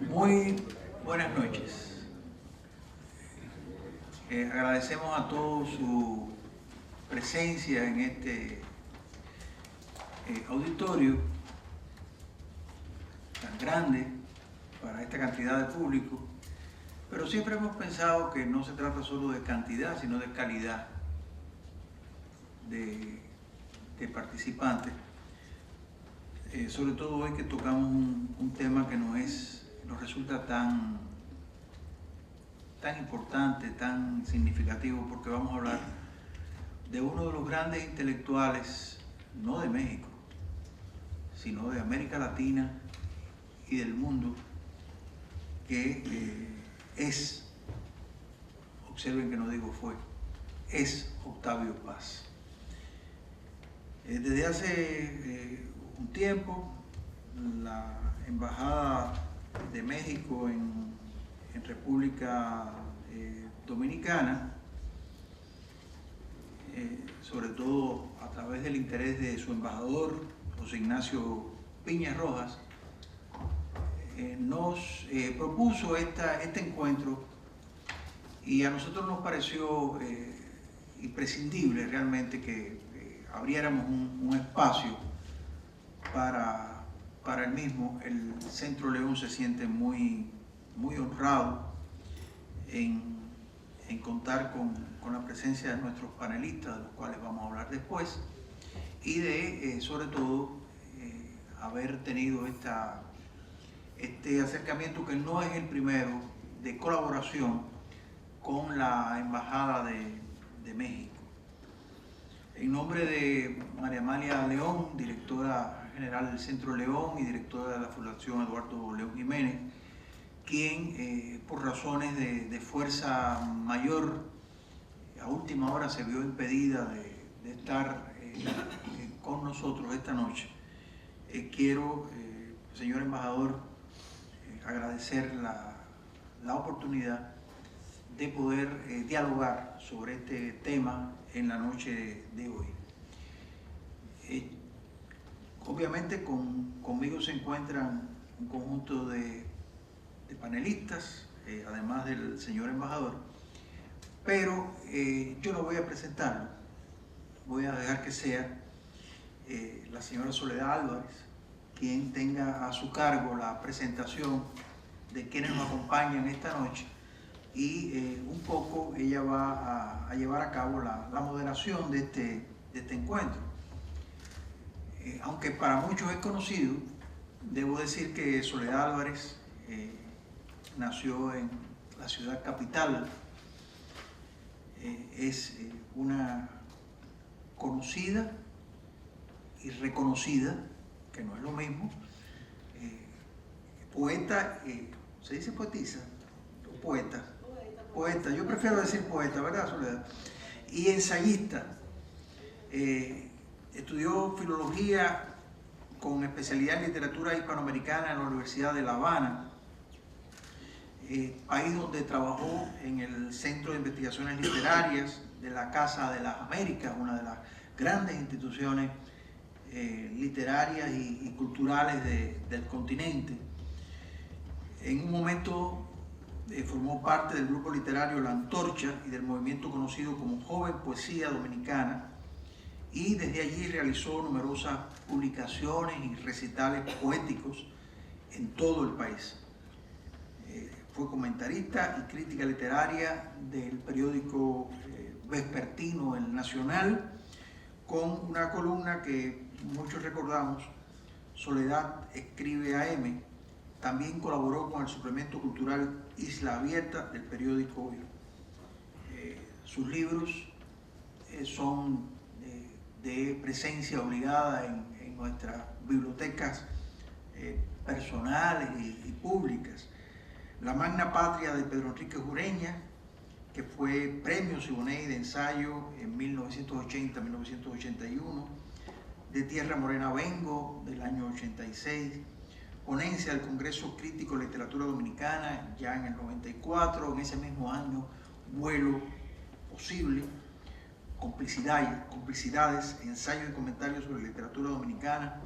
Muy buenas noches. Agradecemos a todos su presencia en este auditorio tan grande para esta cantidad de público, pero siempre hemos pensado que no se trata solo de cantidad, sino de calidad de participantes. Sobre todo hoy que tocamos un tema que nos resulta tan importante, tan significativo, porque vamos a hablar de uno de los grandes intelectuales, no de México, sino de América Latina y del mundo, que observen que no digo fue, es Octavio Paz. Desde hace un tiempo, la Embajada de México en República Dominicana, sobre todo a través del interés de su embajador, José Ignacio Piña Rojas, nos propuso este encuentro, y a nosotros nos pareció imprescindible realmente que abriéramos un espacio para el mismo. El Centro León se siente muy honrado en contar con la presencia de nuestros panelistas, de los cuales vamos a hablar después, y de, sobre todo, haber tenido este acercamiento, que no es el primero, de colaboración con la Embajada de México. En nombre de María Amalia León, directora general del Centro León y directora de la Fundación Eduardo León Jiménez, quien por razones de fuerza mayor a última hora se vio impedida de estar con nosotros esta noche. Quiero, señor embajador, agradecer la oportunidad de poder dialogar sobre este tema en la noche de hoy. Obviamente conmigo se encuentran un conjunto de panelistas, además del señor embajador, pero yo no voy a presentarlo, voy a dejar que sea la señora Soledad Álvarez quien tenga a su cargo la presentación de quienes nos acompañan esta noche, y un poco ella va a llevar a cabo la moderación de este encuentro. Aunque para muchos es conocido, debo decir que Soledad Álvarez nació en la ciudad capital, es una conocida y reconocida, que no es lo mismo, poeta, ¿se dice poetisa? ¿O poeta? Poeta, yo prefiero decir poeta, ¿verdad, Soledad? Y ensayista. Estudió filología con especialidad en literatura hispanoamericana en la Universidad de La Habana, país donde trabajó en el Centro de Investigaciones Literarias de la Casa de las Américas, una de las grandes instituciones literarias y culturales del continente. En un momento formó parte del grupo literario La Antorcha y del movimiento conocido como Joven Poesía Dominicana, y desde allí realizó numerosas publicaciones y recitales poéticos en todo el país. Fue comentarista y crítica literaria del periódico vespertino El Nacional, con una columna que muchos recordamos, Soledad Escribe AM. También colaboró con el suplemento cultural Isla Abierta del periódico Hoy. Sus libros son de presencia obligada en nuestras bibliotecas personales y públicas. La Magna Patria de Pedro Enrique Jureña, que fue Premio Siboney de ensayo en 1980-1981, de Tierra Morena Vengo del año 86, ponencia del Congreso Crítico de Literatura Dominicana ya en el 94, en ese mismo año Vuelo Posible, Complicidades, ensayos y comentarios sobre literatura dominicana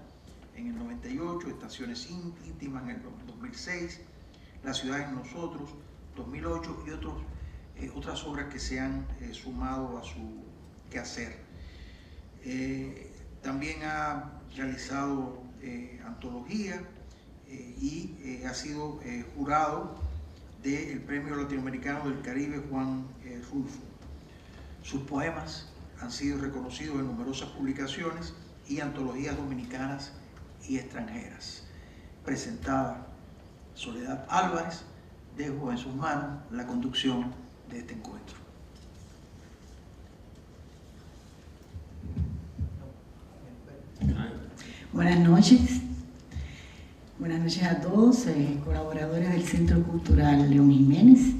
en el 98, Estaciones íntimas en el 2006, La ciudad en nosotros, 2008, y otras obras que se han sumado a su quehacer. También ha realizado antología y ha sido jurado del Premio Latinoamericano del Caribe Juan Rulfo. Sus poemas han sido reconocidos en numerosas publicaciones y antologías dominicanas y extranjeras. Presentada Soledad Álvarez, dejo en sus manos la conducción de este encuentro. Buenas noches. Buenas noches a todos, colaboradores del Centro Cultural León Jiménez,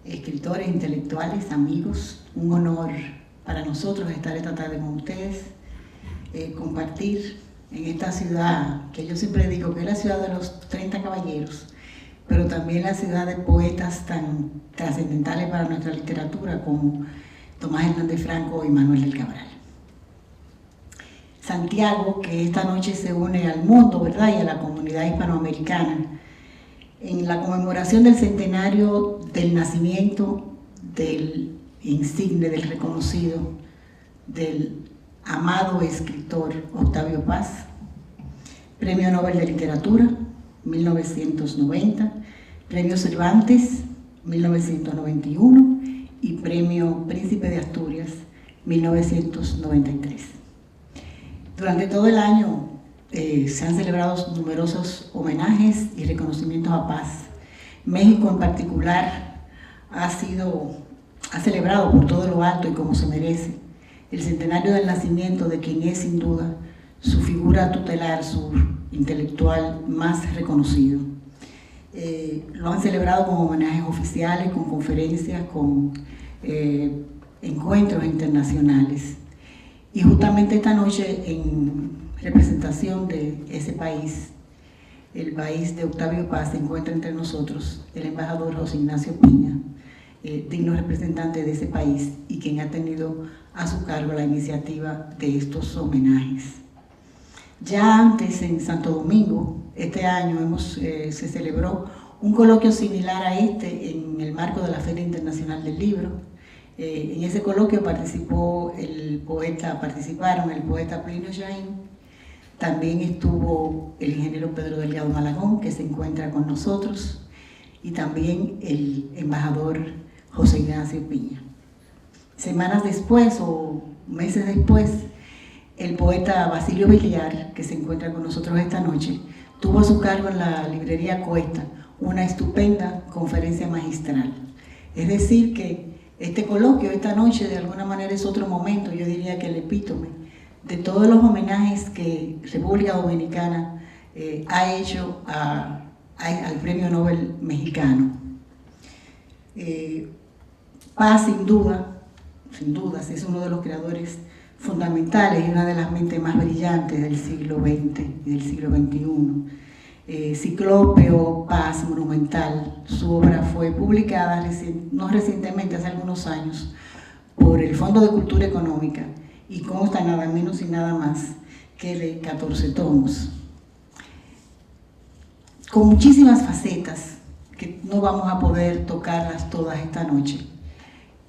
escritores, intelectuales, amigos. Un honor para nosotros estar esta tarde con ustedes, compartir en esta ciudad, que yo siempre digo que es la ciudad de los 30 caballeros, pero también la ciudad de poetas tan trascendentales para nuestra literatura como Tomás Hernández Franco y Manuel del Cabral. Santiago, que esta noche se une al mundo, ¿verdad?, y a la comunidad hispanoamericana, en la conmemoración del centenario del nacimiento del insigne, del reconocido, del amado escritor Octavio Paz, Premio Nobel de Literatura, 1990, Premio Cervantes, 1991, y Premio Príncipe de Asturias, 1993. Durante todo el año se han celebrado numerosos homenajes y reconocimientos a Paz. México en particular ha celebrado por todo lo alto y como se merece el centenario del nacimiento de quien es sin duda su figura tutelar, su intelectual más reconocido. Lo han celebrado con homenajes oficiales, con conferencias, con encuentros internacionales. Y justamente esta noche, en representación de ese país, el país de Octavio Paz, se encuentra entre nosotros el embajador José Ignacio Piña, digno representante de ese país y quien ha tenido a su cargo la iniciativa de estos homenajes. Ya antes, en Santo Domingo, este año se celebró un coloquio similar a este en el marco de la Feria Internacional del Libro. En ese coloquio participaron el poeta Plinio Jain, también estuvo el ingeniero Pedro Delgado Malagón, que se encuentra con nosotros, y también el embajador José Ignacio Piña. Semanas después o meses después, el poeta Basilio Villar, que se encuentra con nosotros esta noche, tuvo a su cargo en la librería Cuesta una estupenda conferencia magistral. Es decir que este coloquio esta noche de alguna manera es otro momento, yo diría que el epítome de todos los homenajes que República Dominicana ha hecho al Premio Nobel mexicano. Paz, sin dudas, es uno de los creadores fundamentales y una de las mentes más brillantes del siglo XX y del siglo XXI. Ciclópeo, Paz, monumental. Su obra fue publicada no recientemente, hace algunos años, por el Fondo de Cultura Económica y consta nada menos y nada más que de 14 tomos. Con muchísimas facetas que no vamos a poder tocarlas todas esta noche,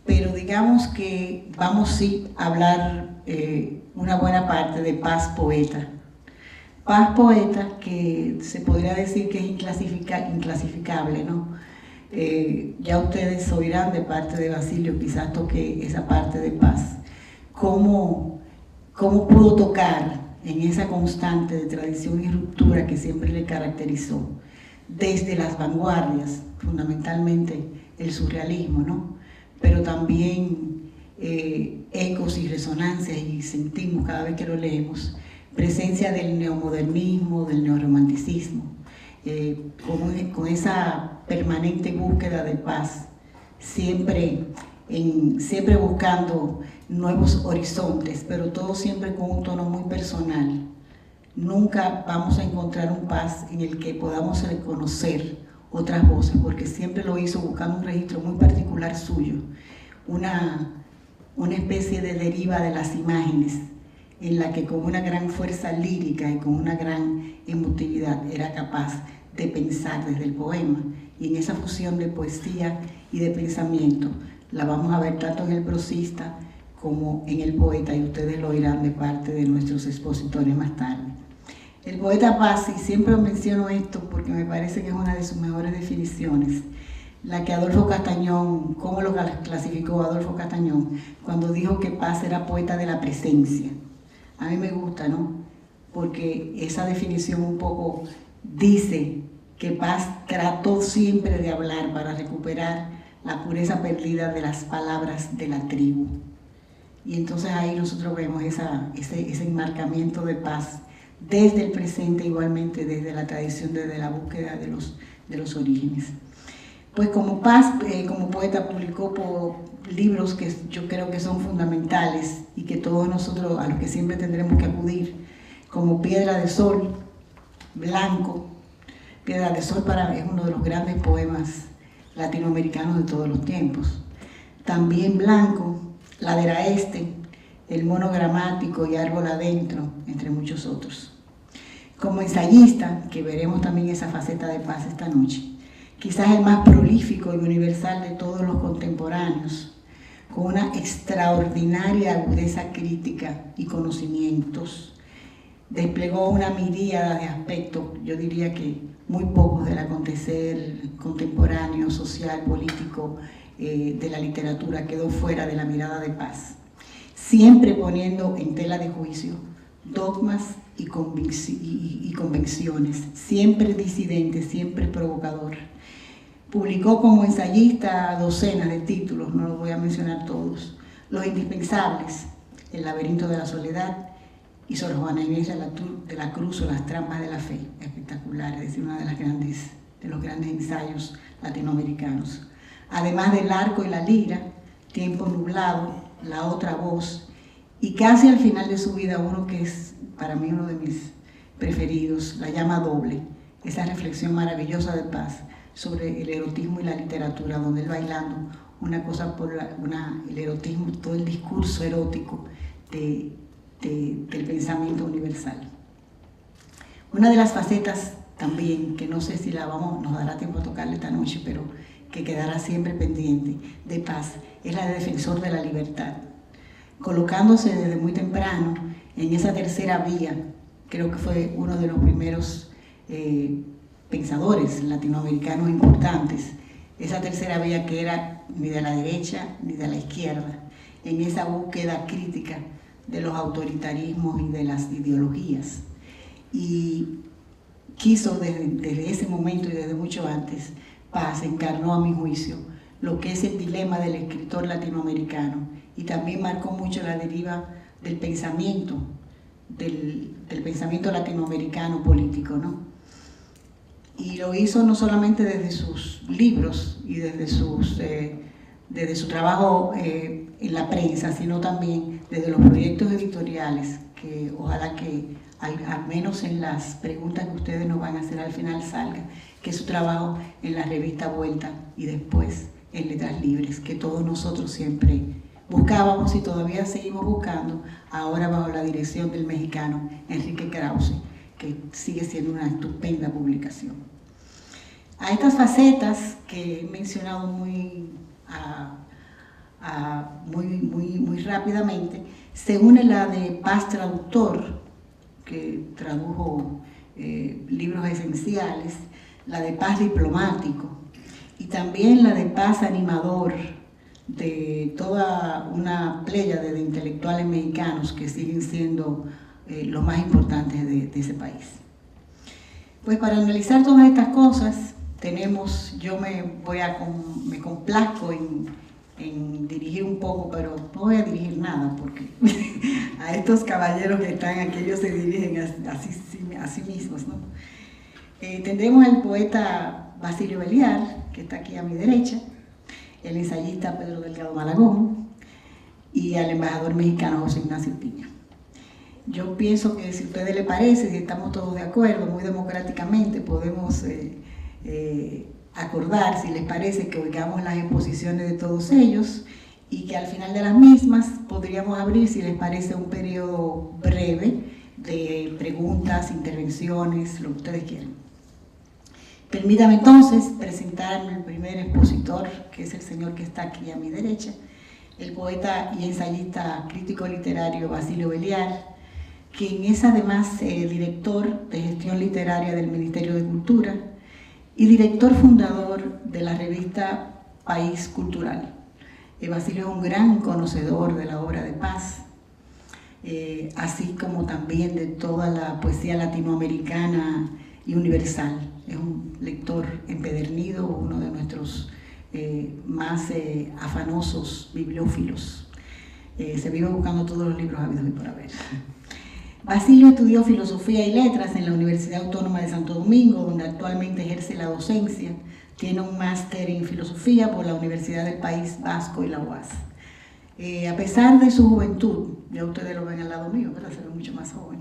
pero digamos que vamos sí a hablar una buena parte de Paz poeta. Paz poeta que se podría decir que es inclasificable, ¿no? Ya ustedes oirán de parte de Basilio, quizás toque esa parte de Paz. Cómo pudo tocar en esa constante de tradición y ruptura que siempre le caracterizó, desde las vanguardias, fundamentalmente el surrealismo, ¿no? Pero también ecos y resonancias, y sentimos cada vez que lo leemos, presencia del neomodernismo, del neorromanticismo, con esa permanente búsqueda de paz, siempre buscando nuevos horizontes, pero todo siempre con un tono muy personal. Nunca vamos a encontrar un Paz en el que podamos reconocer otras voces, porque siempre lo hizo buscando un registro muy particular suyo, una especie de deriva de las imágenes, en la que con una gran fuerza lírica y con una gran emotividad era capaz de pensar desde el poema. y en esa fusión de poesía y de pensamiento la vamos a ver tanto en el prosista como en el poeta, y ustedes lo oirán de parte de nuestros expositores más tarde. El poeta Paz, y siempre menciono esto porque me parece que es una de sus mejores definiciones, la que Adolfo Castañón, cómo lo clasificó Adolfo Castañón, cuando dijo que Paz era poeta de la presencia. A mí me gusta, ¿no? Porque esa definición un poco dice que Paz trató siempre de hablar para recuperar la pureza perdida de las palabras de la tribu. Y entonces ahí nosotros vemos ese enmarcamiento de Paz desde el presente, igualmente desde la tradición, desde la búsqueda de los orígenes. Pues como Paz, como poeta, publicó libros que yo creo que son fundamentales y que todos nosotros, a los que siempre tendremos que acudir, como Piedra de Sol, Blanco. Piedra de Sol para mí es uno de los grandes poemas latinoamericanos de todos los tiempos. También Blanco, Ladera Este, El Mono Gramático y Árbol Adentro, entre muchos otros. Como ensayista, que veremos también esa faceta de Paz esta noche, quizás el más prolífico y universal de todos los contemporáneos, con una extraordinaria agudeza crítica y conocimientos. Desplegó una miríada de aspectos, yo diría que muy pocos del acontecer contemporáneo, social, político, de la literatura quedó fuera de la mirada de Paz, siempre poniendo en tela de juicio dogmas y convenciones, siempre disidente, siempre provocador. Publicó como ensayista docenas de títulos, no los voy a mencionar todos. Los indispensables, El laberinto de la soledad y Sor Juana Inés de la Cruz o Las trampas de la fe, espectacular, es decir, uno de los grandes ensayos latinoamericanos. Además del Arco y la Lira, Tiempo nublado, La otra voz, y casi al final de su vida uno que es para mí uno de mis preferidos, La llama doble, esa reflexión maravillosa de Paz sobre el erotismo y la literatura, donde él bailando una cosa por el erotismo, todo el discurso erótico del pensamiento universal. Una de las facetas también, que no sé si nos dará tiempo a tocarle esta noche, pero que quedará siempre pendiente, de Paz, es la de defensor de la libertad, colocándose desde muy temprano en esa tercera vía. Creo que fue uno de los primeros pensadores latinoamericanos importantes, esa tercera vía que era ni de la derecha ni de la izquierda, en esa búsqueda crítica de los autoritarismos y de las ideologías. Y quiso desde ese momento y desde mucho antes, Paz encarnó a mi juicio lo que es el dilema del escritor latinoamericano, y también marcó mucho la deriva del pensamiento, del pensamiento latinoamericano político, ¿no? Y lo hizo no solamente desde sus libros y desde su trabajo en la prensa, sino también desde los proyectos editoriales, que ojalá que al menos en las preguntas que ustedes nos van a hacer al final salga, que es su trabajo en la revista Vuelta y después en Letras Libres, que todos nosotros siempre buscábamos y todavía seguimos buscando, ahora bajo la dirección del mexicano Enrique Krause, que sigue siendo una estupenda publicación. A estas facetas que he mencionado muy rápidamente, se une la de Paz traductor, que tradujo libros esenciales, la de Paz diplomático, y también la de Paz animador, de toda una pléyade de intelectuales mexicanos que siguen siendo los más importantes de ese país. Pues para analizar todas estas cosas, yo me complazco en dirigir un poco, pero no voy a dirigir nada, porque a estos caballeros que están aquí, ellos se dirigen a sí mismos, ¿no? Tendremos al poeta Basilio Beliar, que está aquí a mi derecha, el ensayista Pedro Delgado Malagón y al embajador mexicano José Ignacio Piña. Yo pienso que si a ustedes les parece, si estamos todos de acuerdo, muy democráticamente podemos acordar, si les parece, que oigamos las exposiciones de todos ellos y que al final de las mismas podríamos abrir, si les parece, un periodo breve de preguntas, intervenciones, lo que ustedes quieran. Permítame entonces presentarme el primer expositor, que es el señor que está aquí a mi derecha, el poeta y ensayista crítico literario Basilio Belliar, quien es además director de gestión literaria del Ministerio de Cultura y director fundador de la revista País Cultural. Basilio es un gran conocedor de la obra de Paz, así como también de toda la poesía latinoamericana y universal. Es un lector empedernido, uno de nuestros más afanosos bibliófilos. Se vive buscando todos los libros habidos y por haber. Basilio estudió Filosofía y Letras en la Universidad Autónoma de Santo Domingo, donde actualmente ejerce la docencia. Tiene un máster en Filosofía por la Universidad del País Vasco y la UAS. A pesar de su juventud, ya ustedes lo ven al lado mío, pero se ve mucho más joven,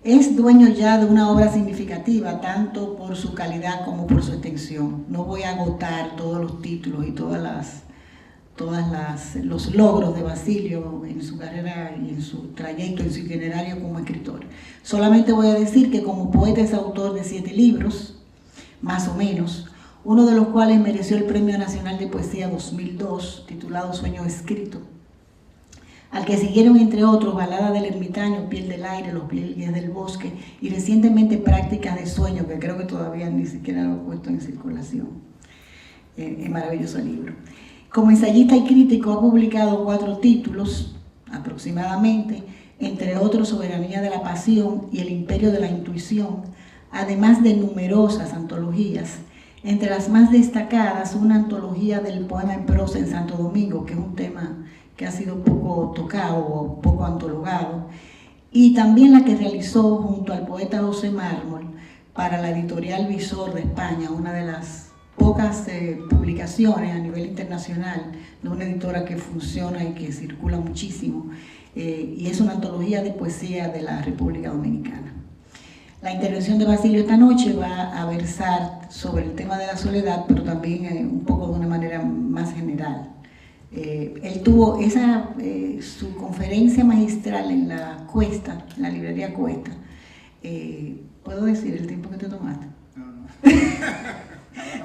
es dueño ya de una obra significativa, tanto por su calidad como por su extensión. No voy a agotar todos los títulos y todos los logros de Basilio en su carrera y en su trayecto, en su itinerario como escritor. Solamente voy a decir que como poeta es autor de 7 libros, más o menos, uno de los cuales mereció el Premio Nacional de Poesía 2002, titulado Sueño Escrito, al que siguieron, entre otros, Balada del Ermitaño, Piel del Aire, Los Pliegues del Bosque y recientemente Prácticas de Sueño, que creo que todavía ni siquiera lo he puesto en circulación. Es maravilloso libro. Como ensayista y crítico ha publicado 4 títulos, aproximadamente, entre otros Soberanía de la Pasión y El Imperio de la Intuición, además de numerosas antologías. Entre las más destacadas, una antología del poema en prosa en Santo Domingo, que es un tema que ha sido poco tocado o poco antologado, y también la que realizó junto al poeta José Mármol para la editorial Visor de España, una de las pocas publicaciones a nivel internacional de una editora que funciona y que circula muchísimo, y es una antología de poesía de la República Dominicana. La intervención de Basilio esta noche va a versar sobre el tema de la soledad, pero también un poco de una manera más general. Él tuvo su conferencia magistral en la Cuesta, en la librería Cuesta. ¿Puedo decir el tiempo que te tomaste?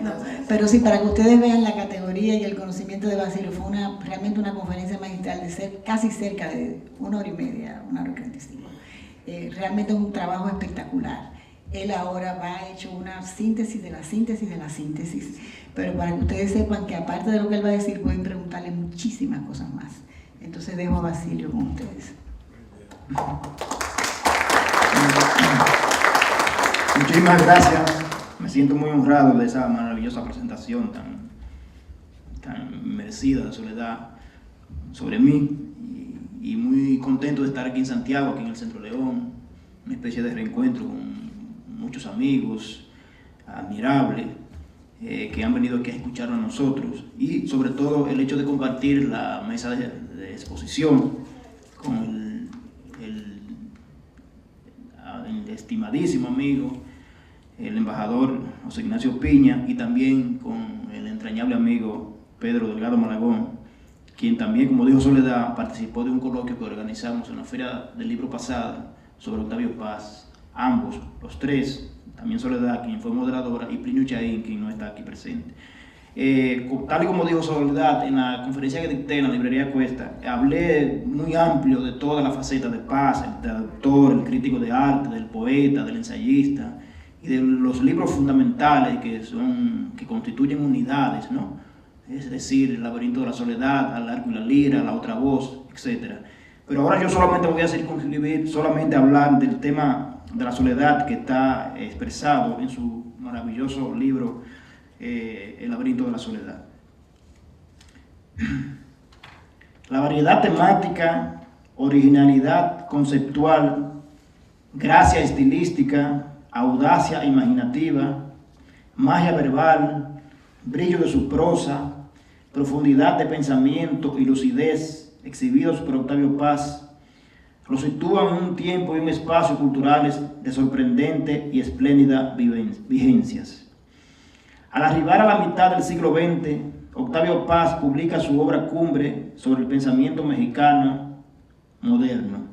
No, pero sí, para que ustedes vean la categoría y el conocimiento de Basilio, fue realmente una conferencia magistral de casi cerca de 1 hora y media, 1 hora y 45. Realmente es un trabajo espectacular. Él ahora ha hecho una síntesis de la síntesis de la síntesis, pero para que ustedes sepan que aparte de lo que él va a decir, pueden preguntarle muchísimas cosas más. Entonces dejo a Basilio con ustedes. Muchísimas gracias. Me siento muy honrado de esa maravillosa presentación tan merecida de Soledad sobre mí. Y muy contento de estar aquí en Santiago, aquí en el Centro León, una especie de reencuentro con muchos amigos admirables que han venido aquí a escucharnos a nosotros, y sobre todo el hecho de compartir la mesa de exposición con el estimadísimo amigo, el embajador José Ignacio Piña, y también con el entrañable amigo Pedro Delgado Malagón, quien también, como dijo Soledad, participó de un coloquio que organizamos en la Feria del Libro pasada sobre Octavio Paz. Ambos, los 3, también Soledad, quien fue moderadora, y Plinio Chaín, quien no está aquí presente. Tal y como dijo Soledad, en la conferencia que dicté en la librería Cuesta, hablé muy amplio de toda la faceta de Paz, el traductor, el crítico de arte, del poeta, del ensayista, y de los libros fundamentales que constituyen unidades, ¿no? Es decir, El laberinto de la soledad, Al arco y la lira, La otra voz, etc. Pero ahora yo solamente voy a circunscribir, solamente hablar del tema de la soledad que está expresado en su maravilloso libro El laberinto de la soledad. La variedad temática, originalidad conceptual, gracia estilística, audacia imaginativa, magia verbal, brillo de su prosa, profundidad de pensamiento y lucidez exhibidos por Octavio Paz, lo sitúan en un tiempo y un espacio culturales de sorprendente y espléndida vigencias. Al arribar a la mitad del siglo XX, Octavio Paz publica su obra cumbre sobre el pensamiento mexicano moderno.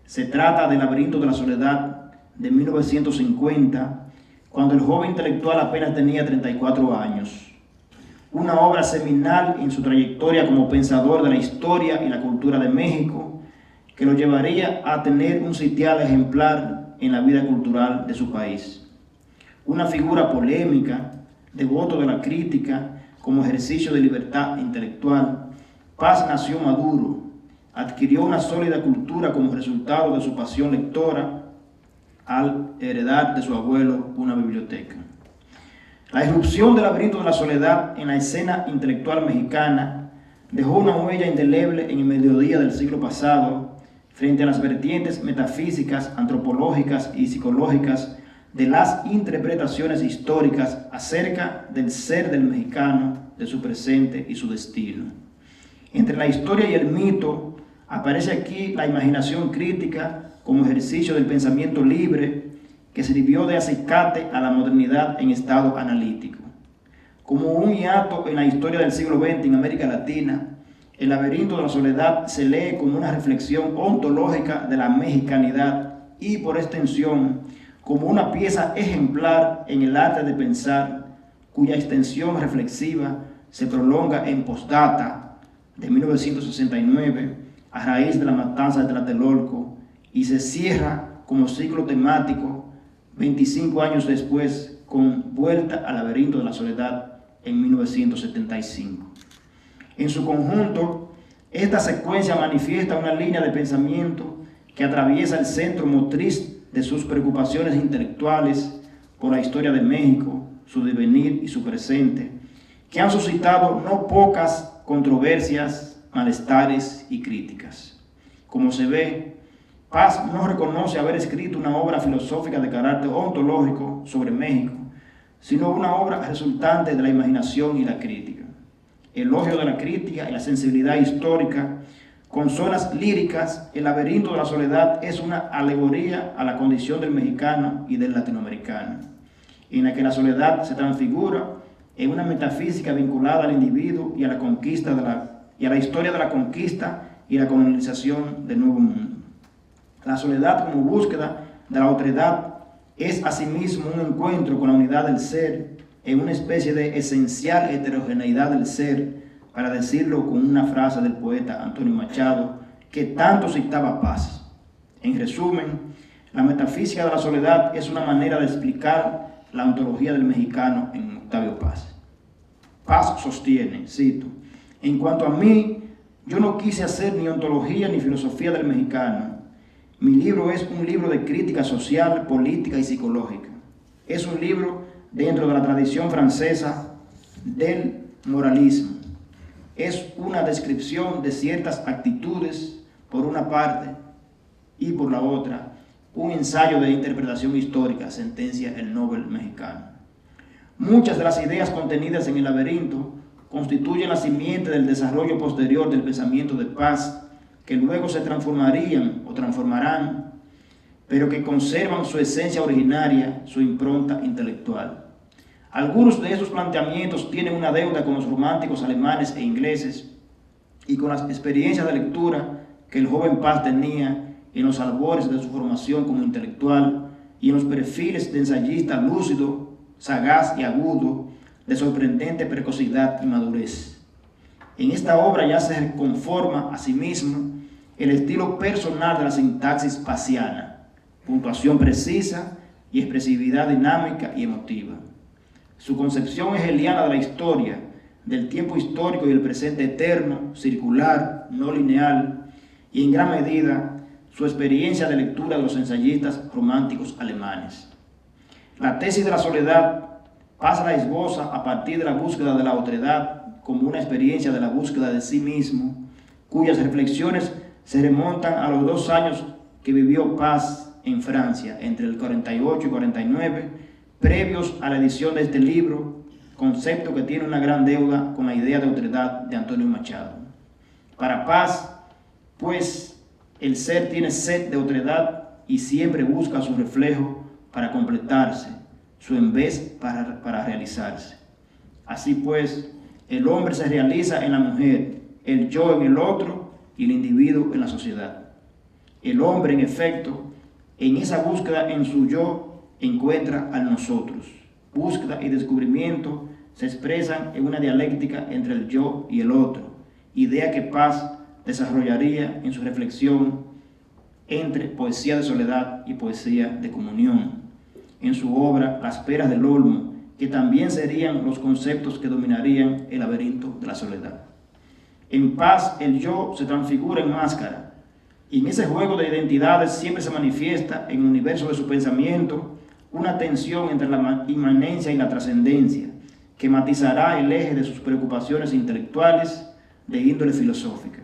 Se trata del Laberinto de la Soledad de 1950, cuando el joven intelectual apenas tenía 34 años. Una obra seminal en su trayectoria como pensador de la historia y la cultura de México, que lo llevaría a tener un sitial ejemplar en la vida cultural de su país. Una figura polémica, devoto de la crítica como ejercicio de libertad intelectual, Paz nació maduro, adquirió una sólida cultura como resultado de su pasión lectora al heredar de su abuelo una biblioteca. La irrupción del Laberinto de la Soledad en la escena intelectual mexicana dejó una huella indeleble en el mediodía del siglo pasado frente a las vertientes metafísicas, antropológicas y psicológicas de las interpretaciones históricas acerca del ser del mexicano, de su presente y su destino. Entre la historia y el mito aparece aquí la imaginación crítica como ejercicio del pensamiento libre que sirvió de acicate a la modernidad en estado analítico. Como un hiato en la historia del siglo XX en América Latina, el Laberinto de la Soledad se lee como una reflexión ontológica de la mexicanidad y, por extensión, como una pieza ejemplar en el arte de pensar, cuya extensión reflexiva se prolonga en Postdata de 1969, a raíz de la matanza de Tlatelolco, y se cierra como ciclo temático 25 años después con Vuelta al Laberinto de la Soledad en 1975. En su conjunto, esta secuencia manifiesta una línea de pensamiento que atraviesa el centro motriz de sus preocupaciones intelectuales por la historia de México, su devenir y su presente, que han suscitado no pocas controversias, malestares y críticas. Como se ve, Paz no reconoce haber escrito una obra filosófica de carácter ontológico sobre México, sino una obra resultante de la imaginación y la crítica. Elogio de la crítica y la sensibilidad histórica, con zonas líricas, El Laberinto de la Soledad es una alegoría a la condición del mexicano y del latinoamericano, en la que la soledad se transfigura en una metafísica vinculada al individuo y a la conquista y a la historia de la conquista y la colonización del Nuevo Mundo. La soledad como búsqueda de la otredad es asimismo un encuentro con la unidad del ser en una especie de esencial heterogeneidad del ser, para decirlo con una frase del poeta Antonio Machado, que tanto citaba Paz. En resumen, la metafísica de la soledad es una manera de explicar la ontología del mexicano en Octavio Paz. Paz sostiene, cito, en cuanto a mí, yo no quise hacer ni ontología ni filosofía del mexicano. Mi libro es un libro de crítica social, política y psicológica. Es un libro dentro de la tradición francesa del moralismo. Es una descripción de ciertas actitudes por una parte y por la otra, un ensayo de interpretación histórica, sentencia el Nobel mexicano. Muchas de las ideas contenidas en El Laberinto constituyen la simiente del desarrollo posterior del pensamiento de Paz, que luego se transformarían o transformarán, pero que conservan su esencia originaria, su impronta intelectual. Algunos de estos planteamientos tienen una deuda con los románticos alemanes e ingleses y con las experiencias de lectura que el joven Paz tenía en los albores de su formación como intelectual y en los perfiles de ensayista lúcido, sagaz y agudo, de sorprendente precocidad y madurez. En esta obra ya se conforma a sí mismo el estilo personal de la sintaxis paziana, puntuación precisa y expresividad dinámica y emotiva. Su concepción hegeliana de la historia, del tiempo histórico y el presente eterno, circular, no lineal, y en gran medida su experiencia de lectura de los ensayistas románticos alemanes. La tesis de la soledad Paz la esboza a partir de la búsqueda de la otredad como una experiencia de la búsqueda de sí mismo, cuyas reflexiones se remontan a los 2 años que vivió Paz en Francia, entre el 48 y 49, previos a la edición de este libro, concepto que tiene una gran deuda con la idea de otredad de Antonio Machado. Para Paz, pues, el ser tiene sed de otredad y siempre busca su reflejo para completarse, su en vez para realizarse. Así pues, el hombre se realiza en la mujer, el yo en el otro y el individuo en la sociedad. El hombre, en efecto, en esa búsqueda en su yo, encuentra al nosotros. Búsqueda y descubrimiento se expresan en una dialéctica entre el yo y el otro, idea que Paz desarrollaría en su reflexión entre poesía de soledad y poesía de comunión, en su obra Las peras del olmo, que también serían los conceptos que dominarían el laberinto de la soledad. En Paz, el yo se transfigura en máscara, y en ese juego de identidades siempre se manifiesta en el universo de su pensamiento una tensión entre la inmanencia y la trascendencia, que matizará el eje de sus preocupaciones intelectuales de índole filosófica.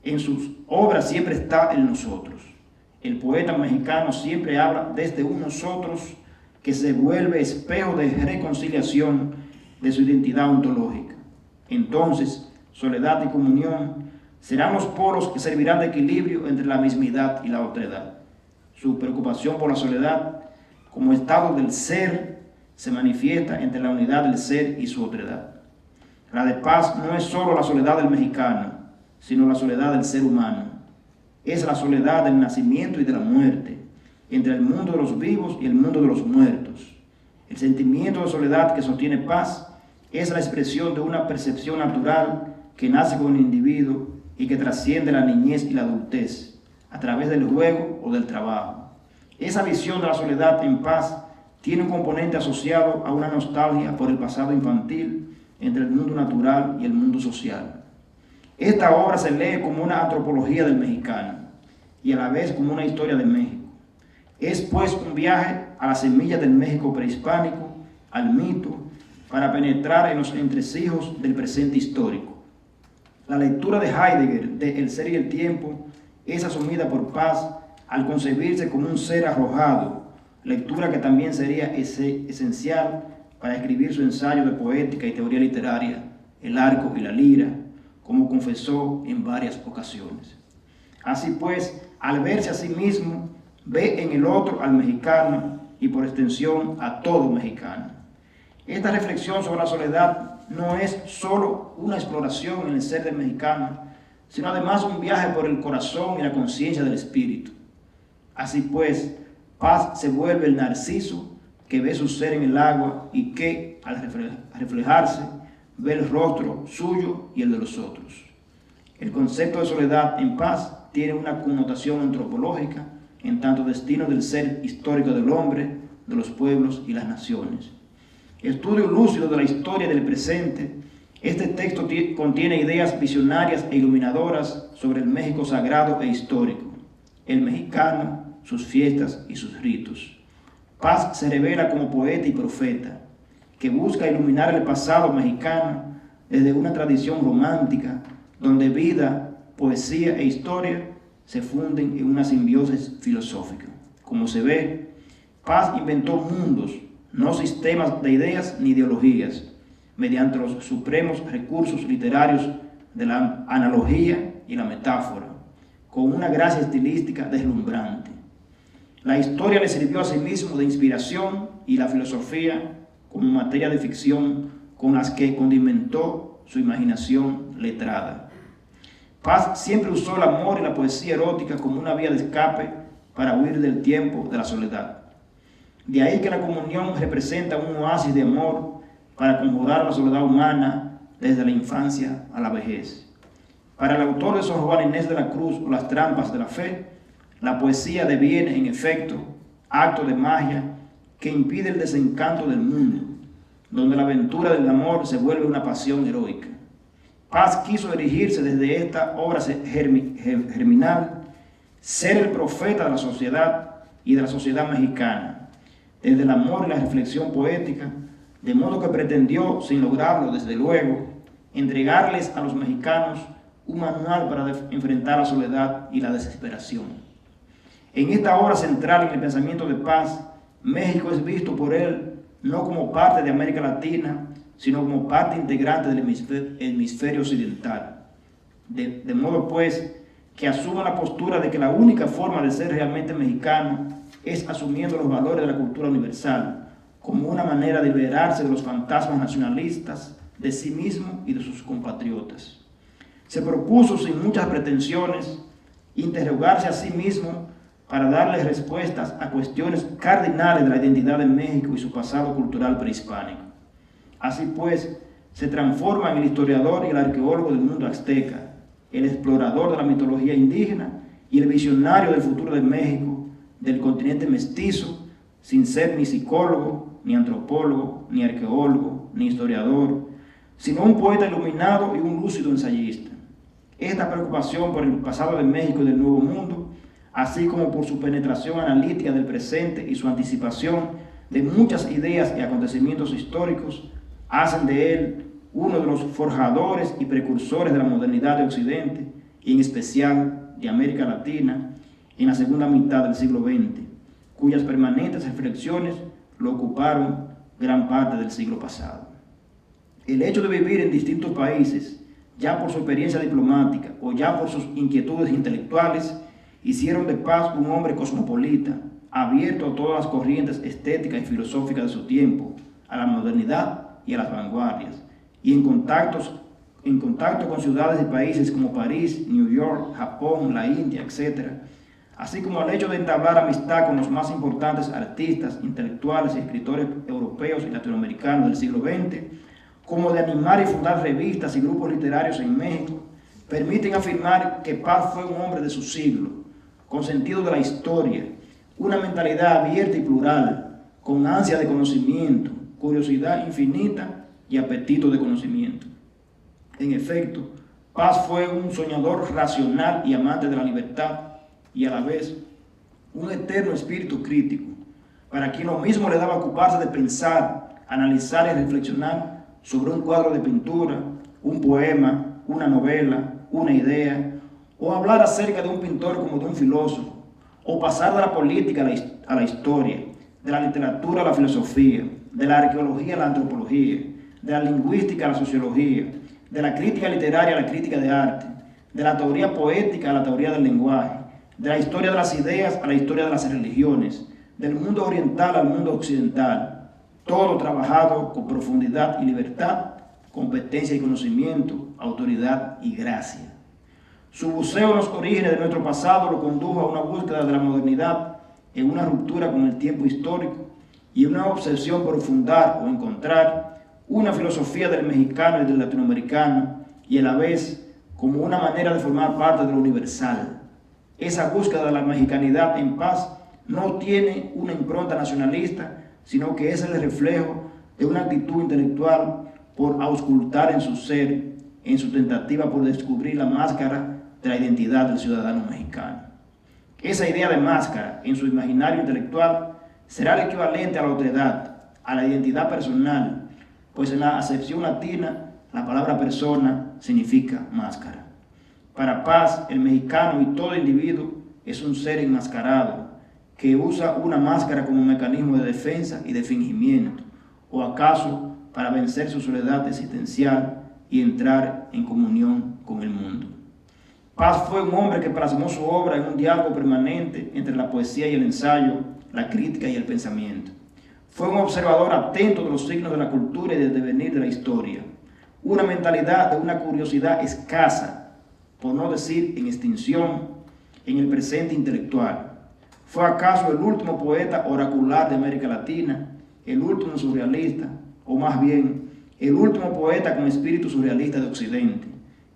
En sus obras siempre está el nosotros. El poeta mexicano siempre habla desde un nosotros que se vuelve espejo de reconciliación de su identidad ontológica. Entonces, soledad y comunión serán los polos que servirán de equilibrio entre la mismidad y la otredad. Su preocupación por la soledad como estado del ser se manifiesta entre la unidad del ser y su otredad. La de Paz no es solo la soledad del mexicano, sino la soledad del ser humano. Es la soledad del nacimiento y de la muerte, entre el mundo de los vivos y el mundo de los muertos. El sentimiento de soledad que sostiene Paz es la expresión de una percepción natural que nace con el individuo y que trasciende la niñez y la adultez, a través del juego o del trabajo. Esa visión de la soledad en Paz tiene un componente asociado a una nostalgia por el pasado infantil entre el mundo natural y el mundo social. Esta obra se lee como una antropología del mexicano y a la vez como una historia de México. Es pues un viaje a las semillas del México prehispánico, al mito, para penetrar en los entresijos del presente histórico. La lectura de Heidegger de El ser y el tiempo es asumida por Paz al concebirse como un ser arrojado, lectura que también sería esencial para escribir su ensayo de poética y teoría literaria, El arco y la lira, como confesó en varias ocasiones. Así pues, al verse a sí mismo, ve en el otro al mexicano y por extensión a todo mexicano. Esta reflexión sobre la soledad no es solo una exploración en el ser del mexicano, sino además un viaje por el corazón y la conciencia del espíritu. Así pues, Paz se vuelve el narciso que ve su ser en el agua y que, al reflejarse, ve el rostro suyo y el de los otros. El concepto de soledad en Paz tiene una connotación antropológica en tanto destino del ser histórico del hombre, de los pueblos y las naciones. Estudio lúcido de la historia del presente, este texto contiene ideas visionarias e iluminadoras sobre el México sagrado e histórico, el mexicano, sus fiestas y sus ritos. Paz se revela como poeta y profeta, que busca iluminar el pasado mexicano desde una tradición romántica, donde vida, poesía e historia se funden en una simbiosis filosófica. Como se ve, Paz inventó mundos, no sistemas de ideas ni ideologías, mediante los supremos recursos literarios de la analogía y la metáfora, con una gracia estilística deslumbrante. La historia le sirvió a sí mismo de inspiración y la filosofía como materia de ficción con las que condimentó su imaginación letrada. Paz siempre usó el amor y la poesía erótica como una vía de escape para huir del tiempo de la soledad. De ahí que la comunión representa un oasis de amor para conjurar la soledad humana desde la infancia a la vejez. Para el autor de Sor Juana Inés de la Cruz o Las trampas de la fe, la poesía deviene, en efecto, acto de magia que impide el desencanto del mundo, donde la aventura del amor se vuelve una pasión heroica. Paz quiso erigirse desde esta obra germinal, ser el profeta de la sociedad y de la sociedad mexicana, desde el amor y la reflexión poética, de modo que pretendió, sin lograrlo desde luego, entregarles a los mexicanos un manual para enfrentar la soledad y la desesperación. En esta obra central en el pensamiento de Paz, México es visto por él no como parte de América Latina, sino como parte integrante del hemisferio occidental. De modo pues que asuma la postura de que la única forma de ser realmente mexicano es asumiendo los valores de la cultura universal, como una manera de liberarse de los fantasmas nacionalistas, de sí mismo y de sus compatriotas. Se propuso sin muchas pretensiones interrogarse a sí mismo para darle respuestas a cuestiones cardinales de la identidad de México y su pasado cultural prehispánico. Así pues, se transforma en el historiador y el arqueólogo del mundo azteca, el explorador de la mitología indígena y el visionario del futuro de México, del continente mestizo, sin ser ni psicólogo, ni antropólogo, ni arqueólogo, ni historiador, sino un poeta iluminado y un lúcido ensayista. Esta preocupación por el pasado de México y del Nuevo Mundo, así como por su penetración analítica del presente y su anticipación de muchas ideas y acontecimientos históricos, hacen de él uno de los forjadores y precursores de la modernidad de Occidente, y en especial de América Latina, en la segunda mitad del siglo XX, cuyas permanentes reflexiones lo ocuparon gran parte del siglo pasado. El hecho de vivir en distintos países, ya por su experiencia diplomática o ya por sus inquietudes intelectuales, hicieron de Paz un hombre cosmopolita, abierto a todas las corrientes estéticas y filosóficas de su tiempo, a la modernidad y a las vanguardias, y en contacto con ciudades y países como París, New York, Japón, la India, etc., así como el hecho de entablar amistad con los más importantes artistas, intelectuales y escritores europeos y latinoamericanos del siglo XX, como de animar y fundar revistas y grupos literarios en México, permiten afirmar que Paz fue un hombre de su siglo, con sentido de la historia, una mentalidad abierta y plural, con ansia de conocimiento, curiosidad infinita y apetito de conocimiento. En efecto, Paz fue un soñador racional y amante de la libertad, y a la vez un eterno espíritu crítico, para quien lo mismo le daba ocuparse de pensar, analizar y reflexionar sobre un cuadro de pintura, un poema, una novela, una idea, o hablar acerca de un pintor como de un filósofo, o pasar de la política a la historia, de la literatura a la filosofía, de la arqueología a la antropología, de la lingüística a la sociología, de la crítica literaria a la crítica de arte, de la teoría poética a la teoría del lenguaje, de la historia de las ideas a la historia de las religiones, del mundo oriental al mundo occidental, todo trabajado con profundidad y libertad, competencia y conocimiento, autoridad y gracia. Su buceo en los orígenes de nuestro pasado lo condujo a una búsqueda de la modernidad en una ruptura con el tiempo histórico y una obsesión por fundar o encontrar una filosofía del mexicano y del latinoamericano, y a la vez como una manera de formar parte de lo universal. Esa búsqueda de la mexicanidad en Paz no tiene una impronta nacionalista, sino que es el reflejo de una actitud intelectual por auscultar en su ser, en su tentativa por descubrir la máscara de la identidad del ciudadano mexicano. Esa idea de máscara en su imaginario intelectual será el equivalente a la otredad, a la identidad personal, pues en la acepción latina la palabra persona significa máscara. Para Paz, el mexicano y todo individuo es un ser enmascarado que usa una máscara como mecanismo de defensa y de fingimiento, o acaso para vencer su soledad existencial y entrar en comunión con el mundo. Paz fue un hombre que plasmó su obra en un diálogo permanente entre la poesía y el ensayo, la crítica y el pensamiento. Fue un observador atento de los signos de la cultura y del devenir de la historia, una mentalidad de una curiosidad escasa, por no decir en extinción, en el presente intelectual. Fue acaso el último poeta oracular de América Latina, el último surrealista, o más bien, el último poeta con espíritu surrealista de Occidente,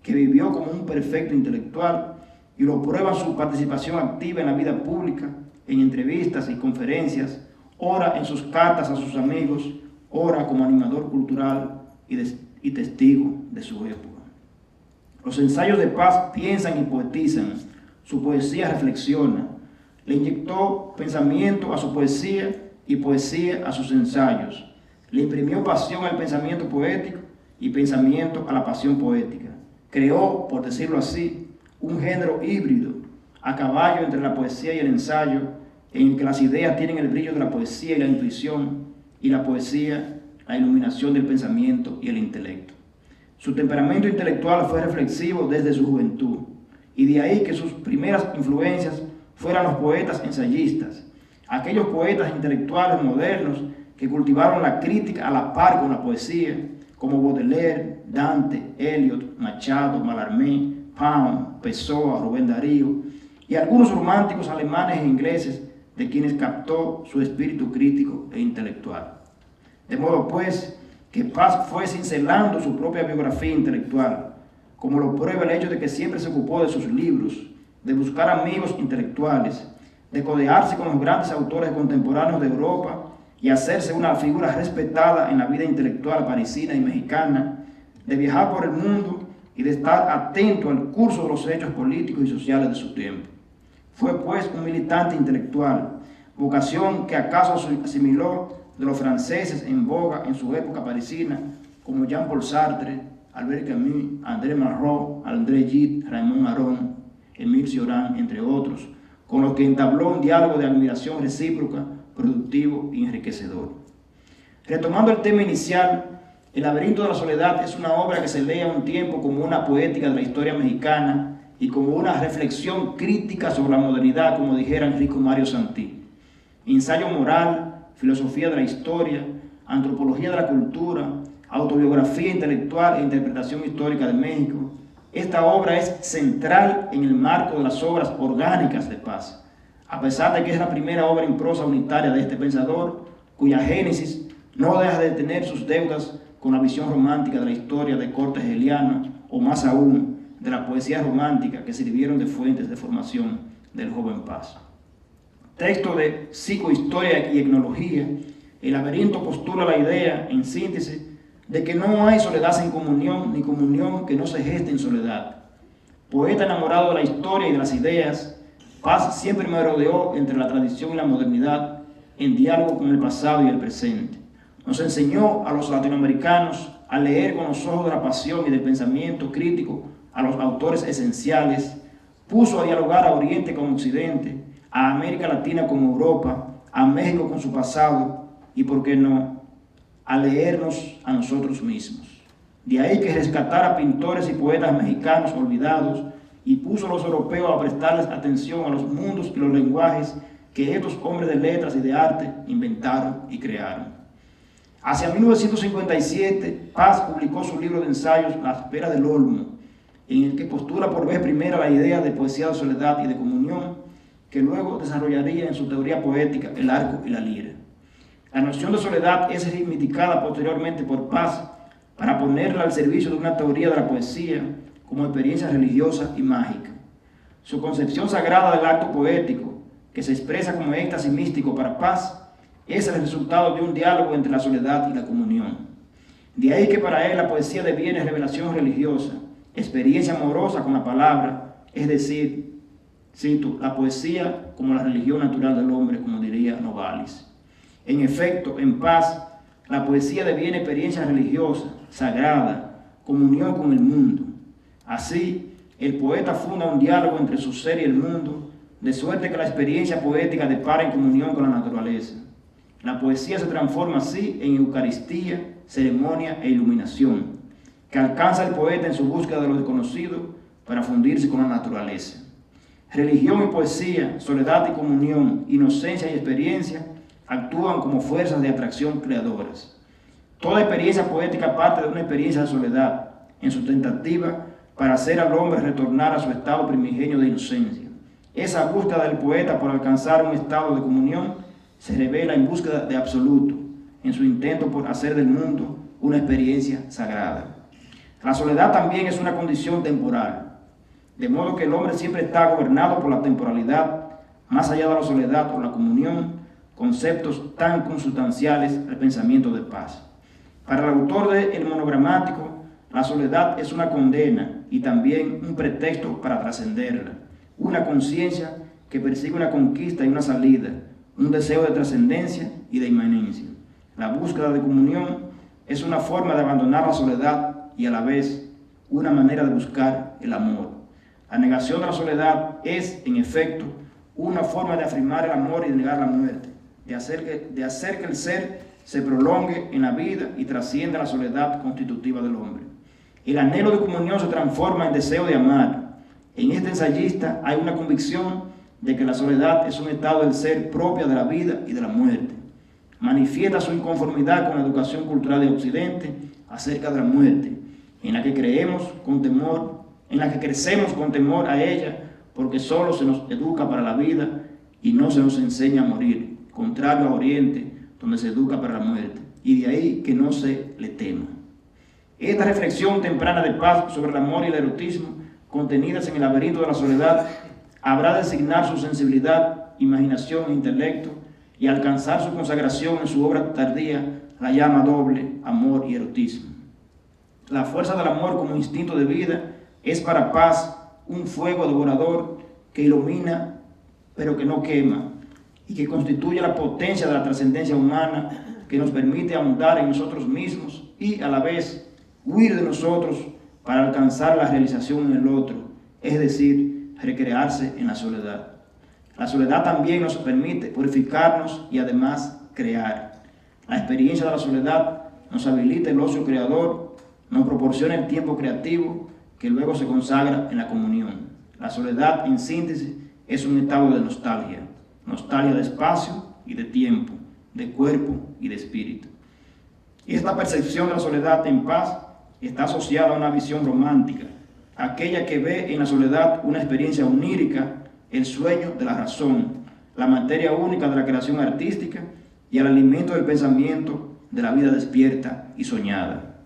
que vivió como un perfecto intelectual, y lo prueba su participación activa en la vida pública, en entrevistas y conferencias, ora en sus cartas a sus amigos, ora como animador cultural y testigo de su época. Los ensayos de Paz piensan y poetizan, su poesía reflexiona, le inyectó pensamiento a su poesía y poesía a sus ensayos, le imprimió pasión al pensamiento poético y pensamiento a la pasión poética. Creó, por decirlo así, un género híbrido, a caballo entre la poesía y el ensayo, en el que las ideas tienen el brillo de la poesía y la intuición, y la poesía, la iluminación del pensamiento y el intelecto. Su temperamento intelectual fue reflexivo desde su juventud, y de ahí que sus primeras influencias fueran los poetas ensayistas, aquellos poetas intelectuales modernos que cultivaron la crítica a la par con la poesía, como Baudelaire, Dante, Eliot, Machado, Mallarmé, Pound, Pessoa, Rubén Darío, y algunos románticos alemanes e ingleses de quienes captó su espíritu crítico e intelectual. De modo pues que Paz fue cincelando su propia biografía intelectual, como lo prueba el hecho de que siempre se ocupó de sus libros, de buscar amigos intelectuales, de codearse con los grandes autores contemporáneos de Europa y hacerse una figura respetada en la vida intelectual parisina y mexicana, de viajar por el mundo y de estar atento al curso de los hechos políticos y sociales de su tiempo. Fue pues un militante intelectual, vocación que acaso asimiló de los franceses en boga en su época parisina, como Jean-Paul Sartre, Albert Camus, André Malraux, André Gide, Raymond Aron, Émile Cioran, entre otros, con los que entabló un diálogo de admiración recíproca, productivo y enriquecedor. Retomando el tema inicial, El laberinto de la soledad es una obra que se lee a un tiempo como una poética de la historia mexicana y como una reflexión crítica sobre la modernidad, como dijera Enrico Mario Santí. Ensayo moral, filosofía de la historia, antropología de la cultura, autobiografía intelectual e interpretación histórica de México. Esta obra es central en el marco de las obras orgánicas de Paz, a pesar de que es la primera obra en prosa unitaria de este pensador, cuya génesis no deja de tener sus deudas con la visión romántica de la historia de corte hegeliano, o más aún, de la poesía romántica que sirvieron de fuentes de formación del joven Paz. Texto de psicohistoria y etnología, El laberinto postula la idea, en síntesis, de que no hay soledad sin comunión, ni comunión que no se geste en soledad. Poeta enamorado de la historia y de las ideas, Paz siempre merodeó entre la tradición y la modernidad, en diálogo con el pasado y el presente. Nos enseñó a los latinoamericanos a leer con los ojos de la pasión y del pensamiento crítico a los autores esenciales, puso a dialogar a Oriente con Occidente, a América Latina con Europa, a México con su pasado y, ¿por qué no?, a leernos a nosotros mismos. De ahí que rescatara a pintores y poetas mexicanos olvidados y puso a los europeos a prestarles atención a los mundos y los lenguajes que estos hombres de letras y de arte inventaron y crearon. Hacia 1957, Paz publicó su libro de ensayos La espera del olmo, en el que postula por vez primera la idea de poesía de soledad y de comunión, que luego desarrollaría en su teoría poética El arco y la lira. La noción de soledad es reivindicada posteriormente por Paz para ponerla al servicio de una teoría de la poesía como experiencia religiosa y mágica. Su concepción sagrada del acto poético, que se expresa como éxtasis místico para Paz, es el resultado de un diálogo entre la soledad y la comunión. De ahí que para él la poesía deviene revelación religiosa, experiencia amorosa con la palabra, es decir, cito, la poesía como la religión natural del hombre, como diría Novalis. En efecto, en Paz, la poesía deviene experiencia religiosa, sagrada, comunión con el mundo. Así, el poeta funda un diálogo entre su ser y el mundo, de suerte que la experiencia poética depara en comunión con la naturaleza. La poesía se transforma así en Eucaristía, ceremonia e iluminación, que alcanza el poeta en su búsqueda de lo desconocido para fundirse con la naturaleza. Religión y poesía, soledad y comunión, inocencia y experiencia actúan como fuerzas de atracción creadoras. Toda experiencia poética parte de una experiencia de soledad, en su tentativa para hacer al hombre retornar a su estado primigenio de inocencia. Esa búsqueda del poeta por alcanzar un estado de comunión se revela en búsqueda de absoluto, en su intento por hacer del mundo una experiencia sagrada. La soledad también es una condición temporal, de modo que el hombre siempre está gobernado por la temporalidad, más allá de la soledad o la comunión, conceptos tan consustanciales al pensamiento de Paz. Para el autor de El Monogramático, la soledad es una condena y también un pretexto para trascenderla, una conciencia que persigue una conquista y una salida, un deseo de trascendencia y de inmanencia. La búsqueda de comunión es una forma de abandonar la soledad y a la vez una manera de buscar el amor. La negación de la soledad es, en efecto, una forma de afirmar el amor y de negar la muerte, de hacer que el ser se prolongue en la vida y trascienda la soledad constitutiva del hombre. El anhelo de comunión se transforma en deseo de amar. En este ensayista hay una convicción de que la soledad es un estado del ser propia de la vida y de la muerte. Manifiesta su inconformidad con la educación cultural de Occidente acerca de la muerte, en la que crecemos con temor a ella porque solo se nos educa para la vida y no se nos enseña a morir, contrario a Oriente, donde se educa para la muerte, y de ahí que no se le tema. Esta reflexión temprana de Paz sobre el amor y el erotismo, contenidas en el laberinto de la soledad, habrá de designar su sensibilidad, imaginación e intelecto, y alcanzar su consagración en su obra tardía, la llama doble, amor y erotismo. La fuerza del amor como instinto de vida es para Paz un fuego devorador que ilumina pero que no quema, y que constituye la potencia de la trascendencia humana que nos permite ahondar en nosotros mismos y a la vez huir de nosotros para alcanzar la realización en el otro, es decir, recrearse en la soledad. La soledad también nos permite purificarnos y además crear. La experiencia de la soledad nos habilita el ocio creador, nos proporciona el tiempo creativo que luego se consagra en la comunión. La soledad, en síntesis, es un estado de nostalgia, nostalgia de espacio y de tiempo, de cuerpo y de espíritu. Y esta percepción de la soledad en Paz está asociada a una visión romántica, aquella que ve en la soledad una experiencia onírica, el sueño de la razón, la materia única de la creación artística y el alimento del pensamiento de la vida despierta y soñada.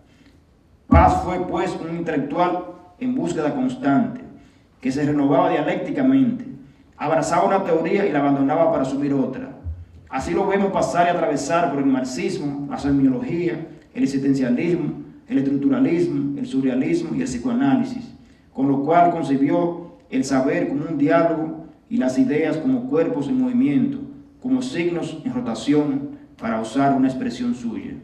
Paz fue, pues, un intelectual en búsqueda constante, que se renovaba dialécticamente, abrazaba una teoría y la abandonaba para asumir otra. Así lo vemos pasar y atravesar por el marxismo, la semiología, el existencialismo, el estructuralismo, el surrealismo y el psicoanálisis, con lo cual concibió el saber como un diálogo y las ideas como cuerpos en movimiento, como signos en rotación, para usar una expresión suya.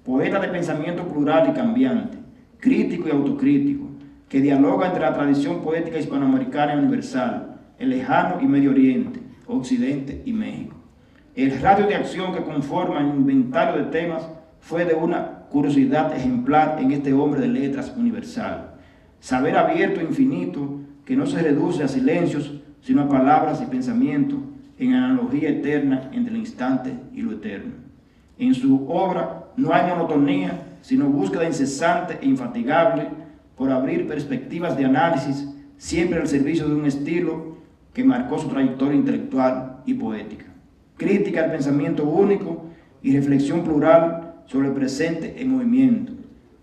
Poeta de pensamiento plural y cambiante, crítico y autocrítico, que dialoga entre la tradición poética hispanoamericana y universal, el lejano y Medio Oriente, Occidente y México. El radio de acción que conforma el inventario de temas fue de una curiosidad ejemplar en este hombre de letras universal. Saber abierto e infinito que no se reduce a silencios, sino a palabras y pensamientos en analogía eterna entre el instante y lo eterno. En su obra no hay monotonía, sino búsqueda incesante e infatigable por abrir perspectivas de análisis, siempre al servicio de un estilo que marcó su trayectoria intelectual y poética. Crítica al pensamiento único y reflexión plural sobre el presente en movimiento.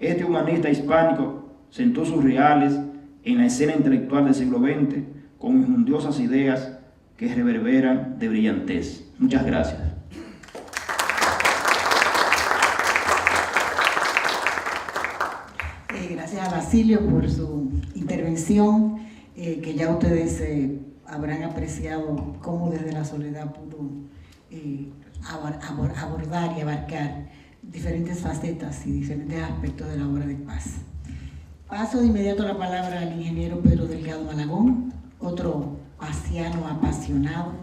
Este humanista hispánico sentó sus reales en la escena intelectual del siglo XX con injundiosas ideas que reverberan de brillantez. Muchas gracias. Gracias a Basilio por su intervención, que ya ustedes habrán apreciado cómo desde la soledad pudo abordar y abarcar diferentes facetas y diferentes aspectos de la obra de Paz. Paso de inmediato la palabra al ingeniero Pedro Delgado Malagón, otro paciano apasionado,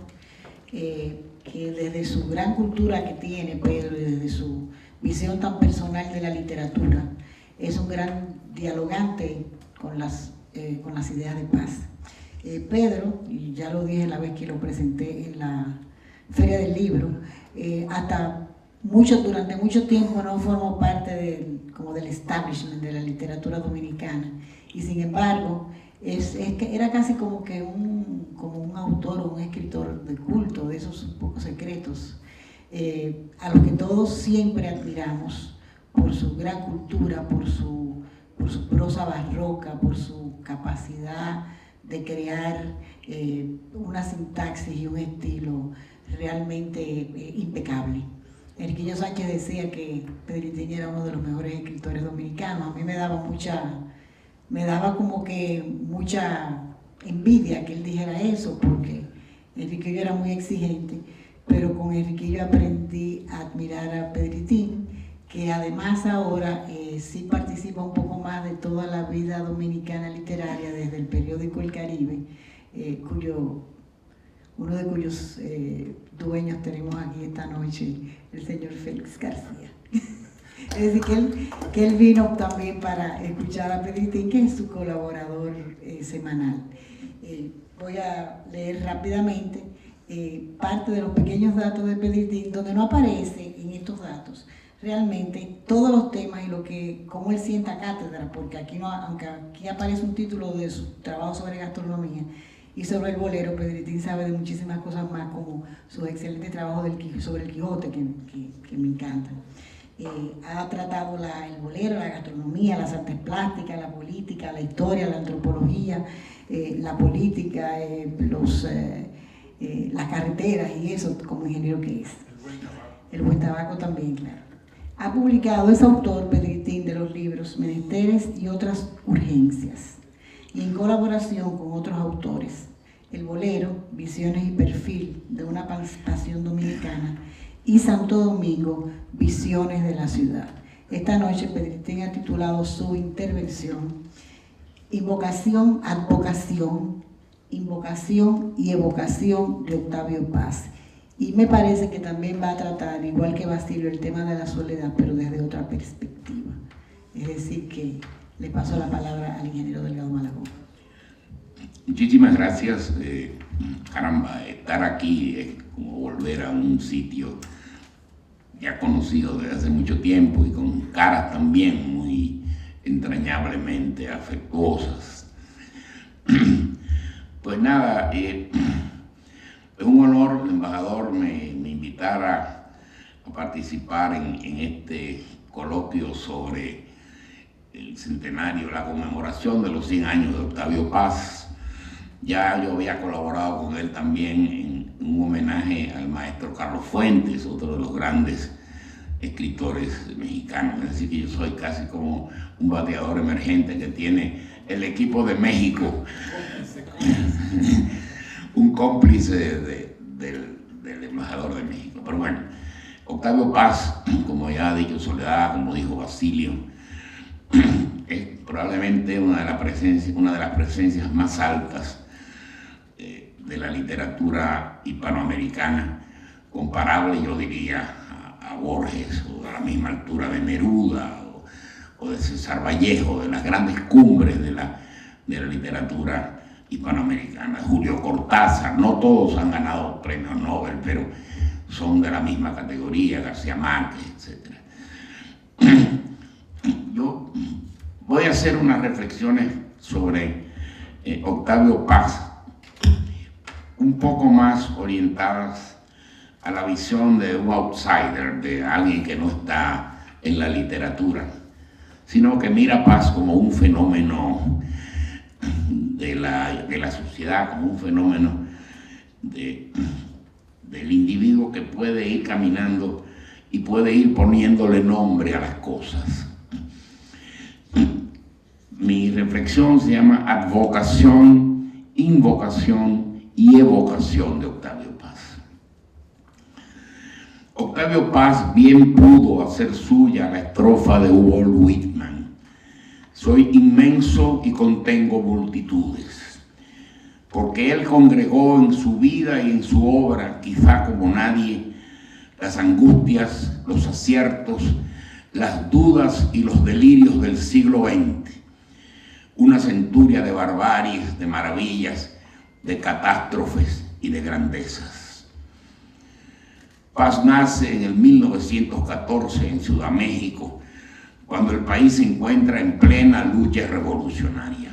que desde su gran cultura que tiene Pedro y desde su visión tan personal de la literatura, es un gran dialogante con las ideas de Paz. Pedro, y ya lo dije la vez que lo presenté en la Feria del Libro, durante mucho tiempo no formó parte del establishment de la literatura dominicana, y sin embargo era casi como un autor o un escritor de culto, de esos un poco secretos, a los que todos siempre admiramos por su gran cultura, por su prosa barroca, por su capacidad de crear una sintaxis y un estilo realmente impecable. Enriquillo Sánchez decía que Pedritín era uno de los mejores escritores dominicanos. A mí me daba como que mucha envidia que él dijera eso, porque Enriquillo era muy exigente, pero con Enriquillo aprendí a admirar a Pedritín, que además ahora sí participa un poco más de toda la vida dominicana literaria desde el periódico El Caribe, uno de cuyos dueños tenemos aquí esta noche, el señor Félix García. Es decir, que él vino también para escuchar a Pedritín, que es su colaborador semanal. Voy a leer rápidamente parte de los pequeños datos de Pedritín, donde no aparece en estos datos realmente todos los temas y cómo él sienta cátedra, porque aquí no, aunque aquí aparece un título de su trabajo sobre gastronomía, Y sobre el bolero, Pedritín sabe de muchísimas cosas más, como su excelente trabajo sobre el Quijote, que me encanta. Ha tratado el bolero, la gastronomía, las artes plásticas, la política, la historia, la antropología, la política, las carreteras y eso, como ingeniero que es. El buen tabaco también, claro. Ha publicado, es autor, Pedritín, de los libros Menesteres y otras urgencias, y en colaboración con otros autores, El bolero, Visiones y perfil de una pasión dominicana, y Santo Domingo, Visiones de la ciudad. Esta noche Pedritín ha titulado su intervención Invocación, Advocación, Invocación y Evocación de Octavio Paz. Y me parece que también va a tratar, igual que Basilio, el tema de la soledad, pero desde otra perspectiva. Es decir, que le paso la palabra al ingeniero Delgado Malagón. Muchísimas gracias. Caramba, estar aquí es como volver a un sitio ya conocido desde hace mucho tiempo y con caras también muy entrañablemente afectuosas. Pues nada, es un honor, el embajador me invitara a participar en este coloquio sobre el centenario, la conmemoración de los 100 años de Octavio Paz. Ya yo había colaborado con él también en un homenaje al maestro Carlos Fuentes, otro de los grandes escritores mexicanos. Es decir, que yo soy casi como un bateador emergente que tiene el equipo de México, un cómplice del embajador de México. Pero bueno, Octavio Paz, como ya ha dicho Soledad, como dijo Basilio, es probablemente una de las presencias más altas de la literatura hispanoamericana, comparable, yo diría, a Borges, o a la misma altura de Neruda, o de César Vallejo, de las grandes cumbres de la literatura hispanoamericana. Julio Cortázar, no todos han ganado premios Nobel, pero son de la misma categoría, García Márquez, etc. Yo voy a hacer unas reflexiones sobre Octavio Paz, un poco más orientadas a la visión de un outsider, de alguien que no está en la literatura, sino que mira a Paz como un fenómeno de la sociedad, como un fenómeno del individuo que puede ir caminando y puede ir poniéndole nombre a las cosas. Mi reflexión se llama Advocación, Invocación y Evocación de Octavio Paz. Octavio Paz bien pudo hacer suya la estrofa de Walt Whitman: soy inmenso y contengo multitudes, porque él congregó en su vida y en su obra, quizá como nadie, las angustias, los aciertos, las dudas y los delirios del siglo XX. Una centuria de barbaries, de maravillas, de catástrofes y de grandezas. Paz nace en el 1914 en Ciudad México, cuando el país se encuentra en plena lucha revolucionaria.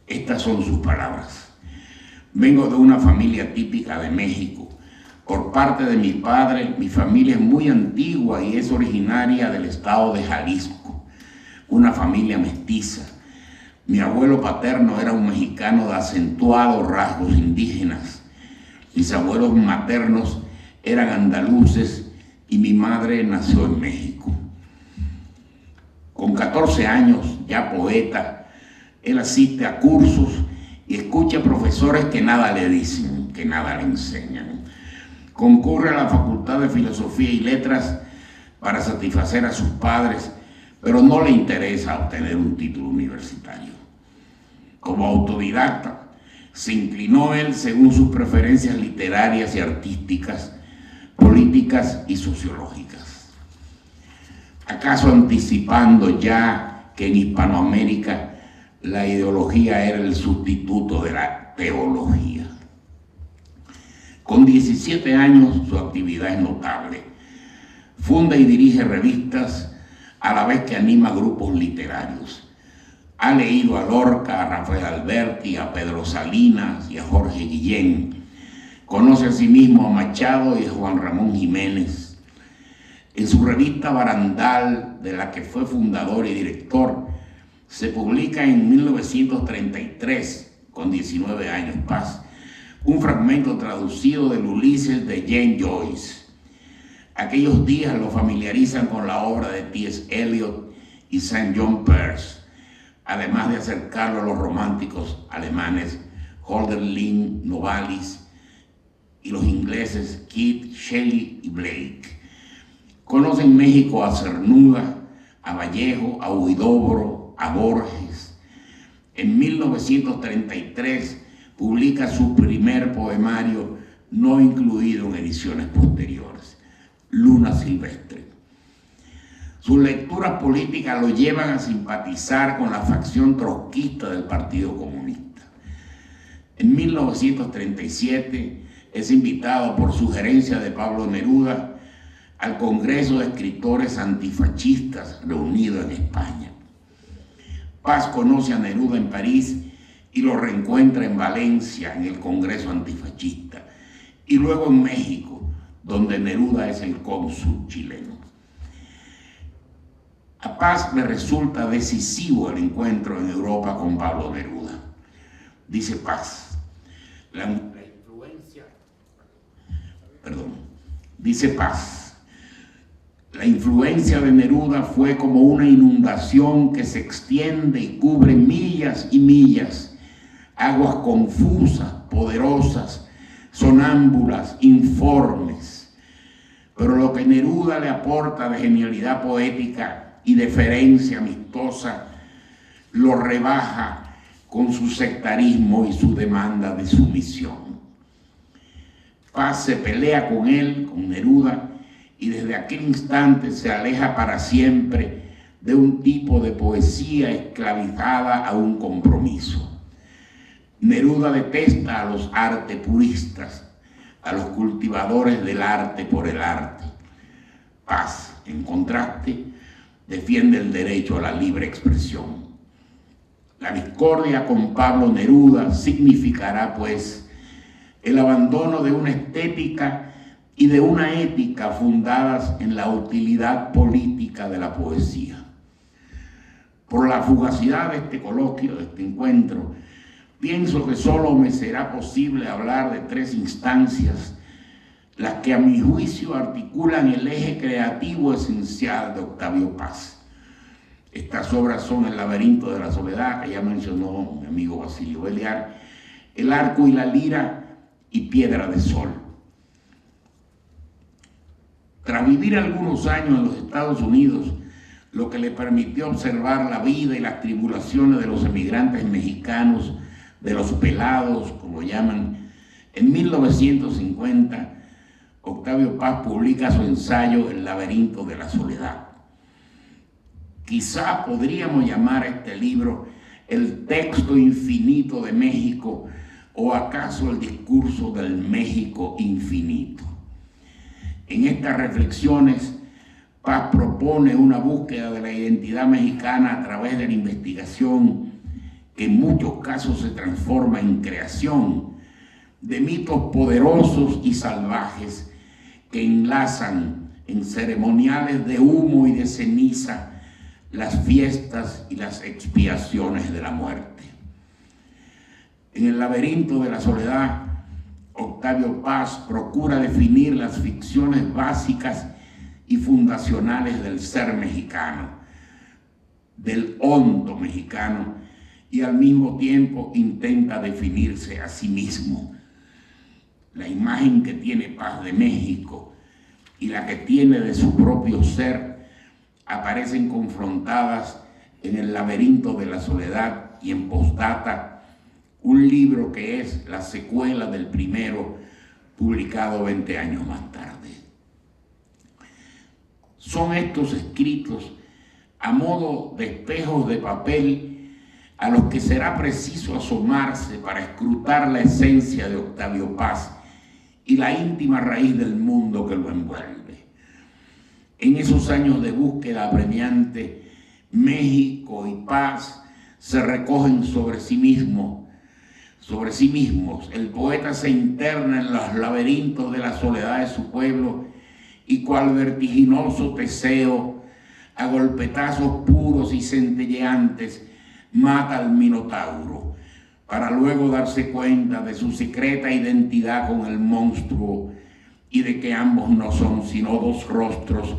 Estas son sus palabras: vengo de una familia típica de México. Por parte de mi padre, mi familia es muy antigua y es originaria del estado de Jalisco, una familia mestiza. Mi abuelo paterno era un mexicano de acentuados rasgos indígenas. Mis abuelos maternos eran andaluces y mi madre nació en México. Con 14 años, ya poeta, él asiste a cursos y escucha profesores que nada le dicen, que nada le enseñan. Concurre a la Facultad de Filosofía y Letras para satisfacer a sus padres, pero no le interesa obtener un título universitario. Como autodidacta, se inclinó él según sus preferencias literarias y artísticas, políticas y sociológicas. ¿Acaso anticipando ya que en Hispanoamérica la ideología era el sustituto de la teología? Con 17 años su actividad es notable. Funda y dirige revistas a la vez que anima grupos literarios. Ha leído a Lorca, a Rafael Alberti, a Pedro Salinas y a Jorge Guillén. Conoce asimismo a Machado y a Juan Ramón Jiménez. En su revista Barandal, de la que fue fundador y director, se publica en 1933, con 19 años Paz, un fragmento traducido del Ulises de James Joyce. Aquellos días lo familiarizan con la obra de T.S. Eliot y St. John Peirce, además de acercarlo a los románticos alemanes Hölderlin, Novalis y los ingleses Keats, Shelley y Blake. Conoce en México a Cernuda, a Vallejo, a Huidobro, a Borges. En 1933 publica su primer poemario, no incluido en ediciones posteriores, Luna Silvestre. Sus lecturas políticas lo llevan a simpatizar con la facción trotskista del Partido Comunista. En 1937 es invitado por sugerencia de Pablo Neruda al Congreso de Escritores Antifascistas reunido en España. Paz conoce a Neruda en París y lo reencuentra en Valencia en el Congreso Antifascista y luego en México, donde Neruda es el cónsul chileno. A Paz le resulta decisivo el encuentro en Europa con Pablo Neruda. Dice Paz, la influencia de Neruda fue como una inundación que se extiende y cubre millas y millas, aguas confusas, poderosas, sonámbulas, informes. Pero lo que Neruda le aporta de genialidad poética y deferencia amistosa lo rebaja con su sectarismo y su demanda de sumisión. Paz se pelea con él, con Neruda, y desde aquel instante se aleja para siempre de un tipo de poesía esclavizada a un compromiso. Neruda detesta a los artepuristas, a los cultivadores del arte por el arte. Paz, en contraste, defiende el derecho a la libre expresión. La discordia con Pablo Neruda significará, pues, el abandono de una estética y de una ética fundadas en la utilidad política de la poesía. Por la fugacidad de este coloquio, de este encuentro, pienso que solo me será posible hablar de tres instancias, las que a mi juicio articulan el eje creativo esencial de Octavio Paz. Estas obras son El laberinto de la soledad, que ya mencionó mi amigo Basilio Beliar, El arco y la lira y Piedra de sol. Tras vivir algunos años en los Estados Unidos, lo que le permitió observar la vida y las tribulaciones de los emigrantes mexicanos, de los pelados, como llaman, en 1950, Octavio Paz publica su ensayo El laberinto de la soledad. Quizá podríamos llamar a este libro el texto infinito de México o acaso el discurso del México infinito. En estas reflexiones, Paz propone una búsqueda de la identidad mexicana a través de la investigación, que en muchos casos se transforma en creación de mitos poderosos y salvajes que enlazan en ceremoniales de humo y de ceniza las fiestas y las expiaciones de la muerte. En El laberinto de la soledad, Octavio Paz procura definir las ficciones básicas y fundacionales del ser mexicano, del hondo mexicano, y al mismo tiempo intenta definirse a sí mismo. La imagen que tiene Paz de México y la que tiene de su propio ser aparecen confrontadas en El laberinto de la soledad y en Postdata, un libro que es la secuela del primero, publicado 20 años más tarde. Son estos escritos a modo de espejos de papel a los que será preciso asomarse para escrutar la esencia de Octavio Paz y la íntima raíz del mundo que lo envuelve. En esos años de búsqueda apremiante, México y Paz se recogen sobre sí mismos. El poeta se interna en los laberintos de la soledad de su pueblo y cual vertiginoso Teseo, a golpetazos puros y centelleantes, mata al Minotauro, para luego darse cuenta de su secreta identidad con el monstruo y de que ambos no son sino dos rostros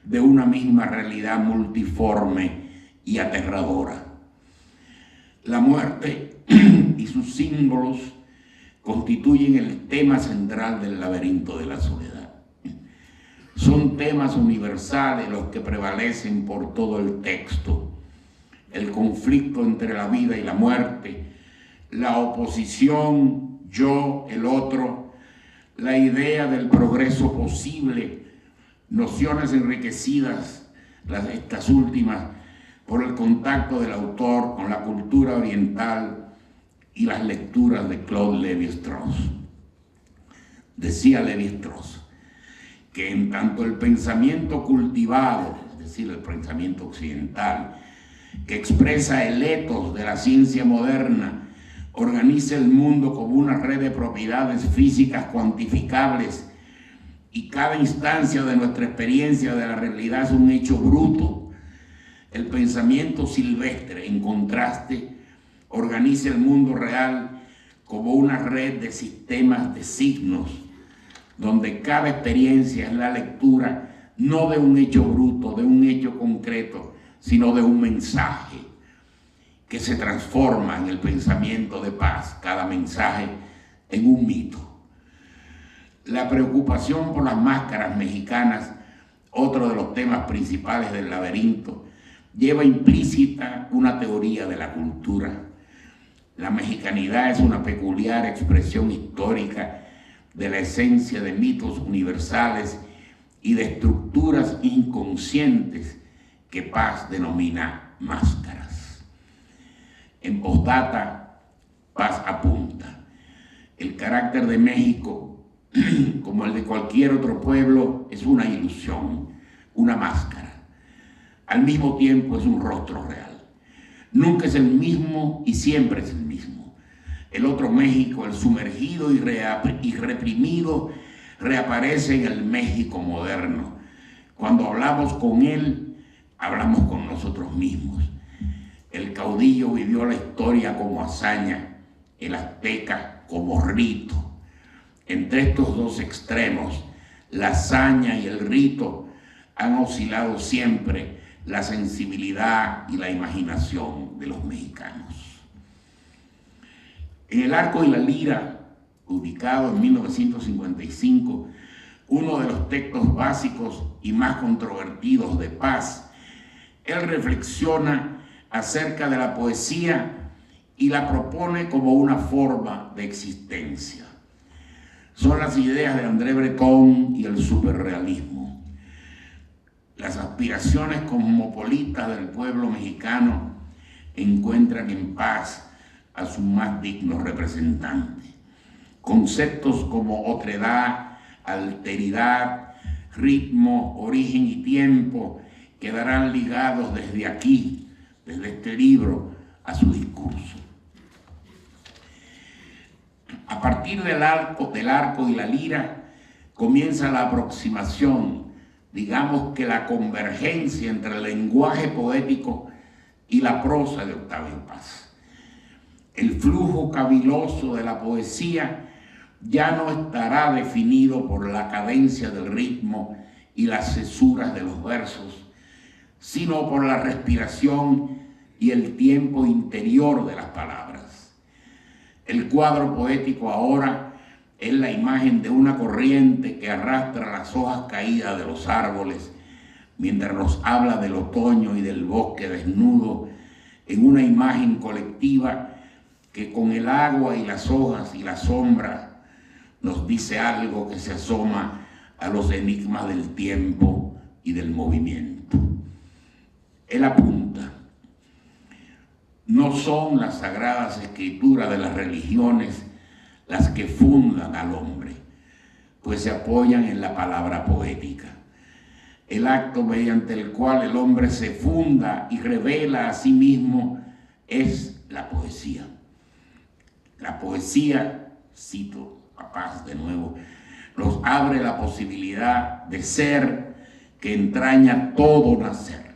de una misma realidad multiforme y aterradora. La muerte y sus símbolos constituyen el tema central del laberinto de la soledad. Son temas universales los que prevalecen por todo el texto. El conflicto entre la vida y la muerte, la oposición, yo, el otro, la idea del progreso posible, nociones enriquecidas, estas últimas, por el contacto del autor con la cultura oriental y las lecturas de Claude Lévi-Strauss. Decía Lévi-Strauss que en tanto el pensamiento cultivado, es decir, el pensamiento occidental, que expresa el ethos de la ciencia moderna, organiza el mundo como una red de propiedades físicas cuantificables y cada instancia de nuestra experiencia de la realidad es un hecho bruto, el pensamiento silvestre, en contraste, organiza el mundo real como una red de sistemas de signos, donde cada experiencia es la lectura no de un hecho bruto, de un hecho concreto, sino de un mensaje que se transforma en el pensamiento de paz, cada mensaje en un mito. La preocupación por las máscaras mexicanas, otro de los temas principales del laberinto, lleva implícita una teoría de la cultura. La mexicanidad es una peculiar expresión histórica de la esencia de mitos universales y de estructuras inconscientes que Paz denomina máscaras. En postdata, Paz apunta: el carácter de México, como el de cualquier otro pueblo, es una ilusión, una máscara. Al mismo tiempo es un rostro real. Nunca es el mismo y siempre es el mismo. El otro México, el sumergido y reprimido, reaparece en el México moderno. Cuando hablamos con él, hablamos con nosotros mismos. El caudillo vivió la historia como hazaña, el azteca como rito. Entre estos dos extremos, la hazaña y el rito, han oscilado siempre la sensibilidad y la imaginación de los mexicanos. En El arco y la lira, publicado en 1955, uno de los textos básicos y más controvertidos de Paz, él reflexiona acerca de la poesía y la propone como una forma de existencia. Son las ideas de André Breton y el superrealismo. Las aspiraciones cosmopolitas del pueblo mexicano encuentran en Paz a su más digno representante. Conceptos como otredad, alteridad, ritmo, origen y tiempo quedarán ligados desde aquí, desde este libro, a su discurso. A partir del arco y la lira comienza la aproximación, digamos que la convergencia entre el lenguaje poético y la prosa de Octavio Paz. El flujo caviloso de la poesía ya no estará definido por la cadencia del ritmo y las cesuras de los versos, sino por la respiración y el tiempo interior de las palabras. El cuadro poético ahora es la imagen de una corriente que arrastra las hojas caídas de los árboles mientras nos habla del otoño y del bosque desnudo, en una imagen colectiva que con el agua y las hojas y la sombra nos dice algo que se asoma a los enigmas del tiempo y del movimiento. Él apunta: no son las sagradas escrituras de las religiones las que fundan al hombre, pues se apoyan en la palabra poética. El acto mediante el cual el hombre se funda y revela a sí mismo es la poesía. La poesía, cito a Paz de nuevo, nos abre la posibilidad de ser que entraña todo nacer.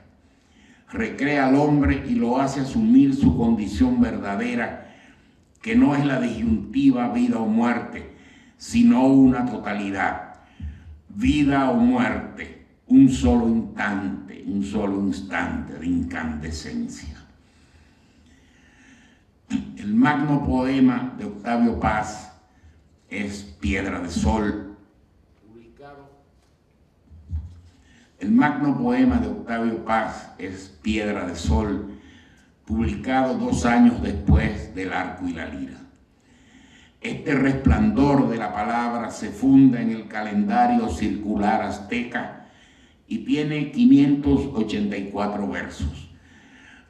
Recrea al hombre y lo hace asumir su condición verdadera, que no es la disyuntiva vida o muerte, sino una totalidad. Vida o muerte, un solo instante de incandescencia. El magno poema de Octavio Paz es Piedra de Sol. El magno poema de Octavio Paz es Piedra de Sol, publicado 2 años después del Arco y la Lira. Este resplandor de la palabra se funda en el calendario circular azteca y tiene 584 versos,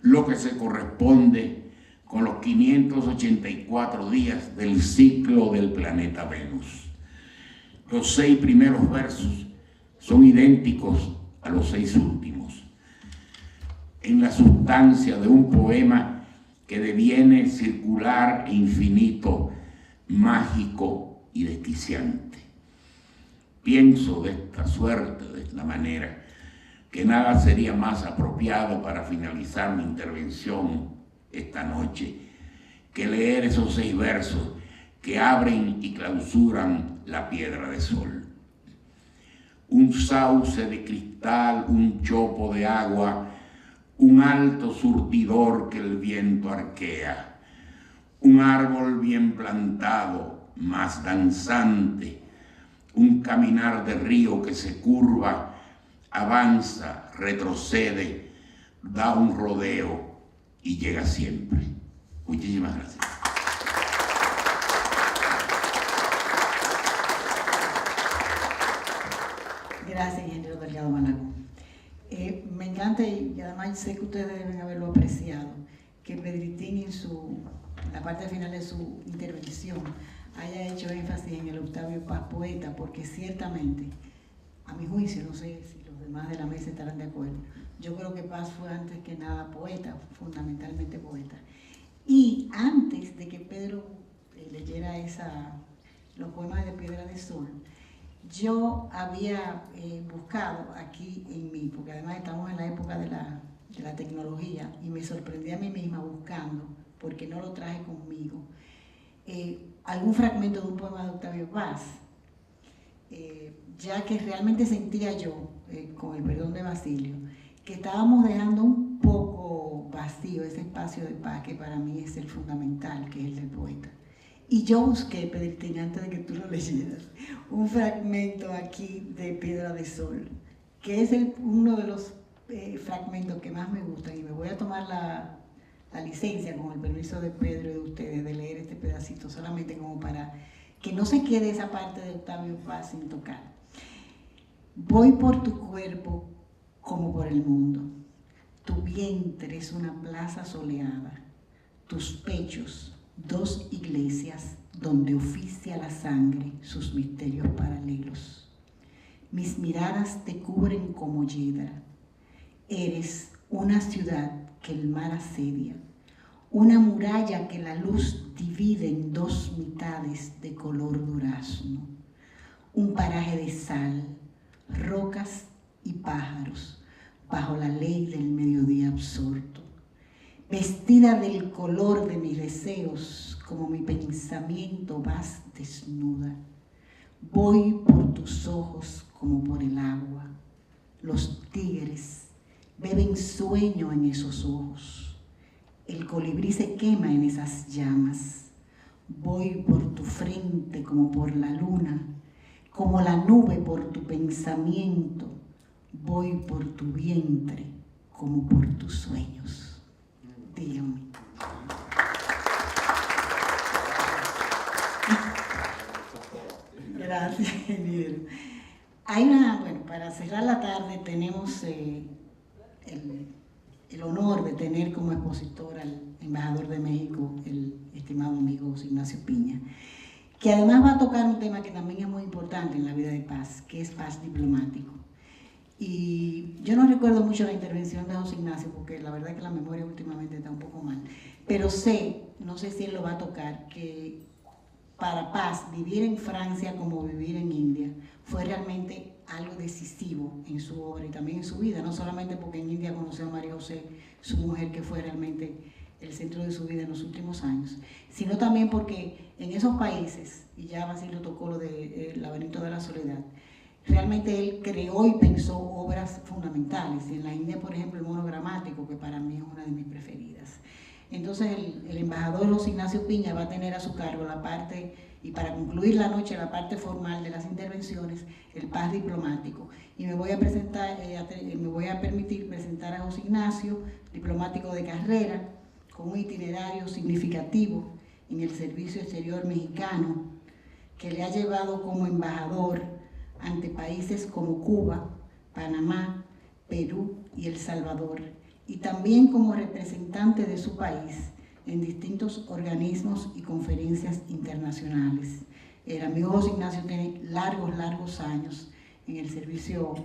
lo que se corresponde con los 584 días del ciclo del planeta Venus. Los 6 primeros versos son idénticos a los 6 últimos, en la sustancia de un poema que deviene circular e infinito, mágico y desquiciante. Pienso de esta suerte, de esta manera, que nada sería más apropiado para finalizar mi intervención esta noche que leer esos 6 versos que abren y clausuran la Piedra de Sol. Un sauce de cristal, un chopo de agua, un alto surtidor que el viento arquea, un árbol bien plantado, más danzante, un caminar de río que se curva, avanza, retrocede, da un rodeo y llega siempre. Muchísimas gracias. Gracias, ingeniero Delgado Malagón. Me encanta y además sé que ustedes deben haberlo apreciado, que Pedritín en la parte final de su intervención haya hecho énfasis en el Octavio Paz poeta, porque ciertamente, a mi juicio, no sé si los demás de la mesa estarán de acuerdo, yo creo que Paz fue antes que nada poeta, fundamentalmente poeta. Y antes de que Pedro leyera los poemas de Piedra de Sol, yo había buscado aquí en mí, porque además estamos en la época de la tecnología, y me sorprendí a mí misma buscando, porque no lo traje conmigo, algún fragmento de un poema de Octavio Paz, ya que realmente sentía yo, con el perdón de Basilio, que estábamos dejando un poco vacío ese espacio de paz que para mí es el fundamental, que es el del poeta. Y yo busqué, Pedritín, antes de que tú lo leyeras, un fragmento aquí de Piedra de Sol, que es uno de los fragmentos que más me gustan, y me voy a tomar la licencia, con el permiso de Pedro y de ustedes, de leer este pedacito, solamente como para que no se quede esa parte de Octavio Paz sin tocar. Voy por tu cuerpo como por el mundo. Tu vientre es una plaza soleada, tus pechos 2 iglesias donde oficia la sangre sus misterios paralelos. Mis miradas te cubren como hiedra. Eres una ciudad que el mar asedia, una muralla que la luz divide en 2 mitades de color durazno, un paraje de sal, rocas y pájaros bajo la ley del mediodía absorto. Vestida del color de mis deseos, como mi pensamiento vas desnuda. Voy por tus ojos como por el agua. Los tigres beben sueño en esos ojos. El colibrí se quema en esas llamas. Voy por tu frente como por la luna, como la nube por tu pensamiento. Voy por tu vientre como por tus sueños. Dígame. Gracias, ingeniero. Para cerrar la tarde tenemos el honor de tener como expositor al embajador de México, el estimado amigo Ignacio Piña, que además va a tocar un tema que también es muy importante en la vida de Paz, que es paz diplomático. Y yo no recuerdo mucho la intervención de José Ignacio, porque la verdad es que la memoria últimamente está un poco mal, pero no sé si él lo va a tocar, que para Paz, vivir en Francia como vivir en India fue realmente algo decisivo en su obra y también en su vida, no solamente porque en India conoció a María José, su mujer, que fue realmente el centro de su vida en los últimos años, sino también porque en esos países, y ya Basilio tocó lo de El laberinto de la soledad, realmente él creó y pensó obras fundamentales. En la India, por ejemplo, el monogramático, que para mí es una de mis preferidas. Entonces el embajador José Ignacio Piña va a tener a su cargo la parte, y para concluir la noche, la parte formal de las intervenciones, el PAS diplomático. Y me voy a permitir presentar a José Ignacio, diplomático de carrera, con un itinerario significativo en el servicio exterior mexicano, que le ha llevado como embajador ante países como Cuba, Panamá, Perú y El Salvador, y también como representante de su país en distintos organismos y conferencias internacionales. El amigo José Ignacio tiene largos años en el servicio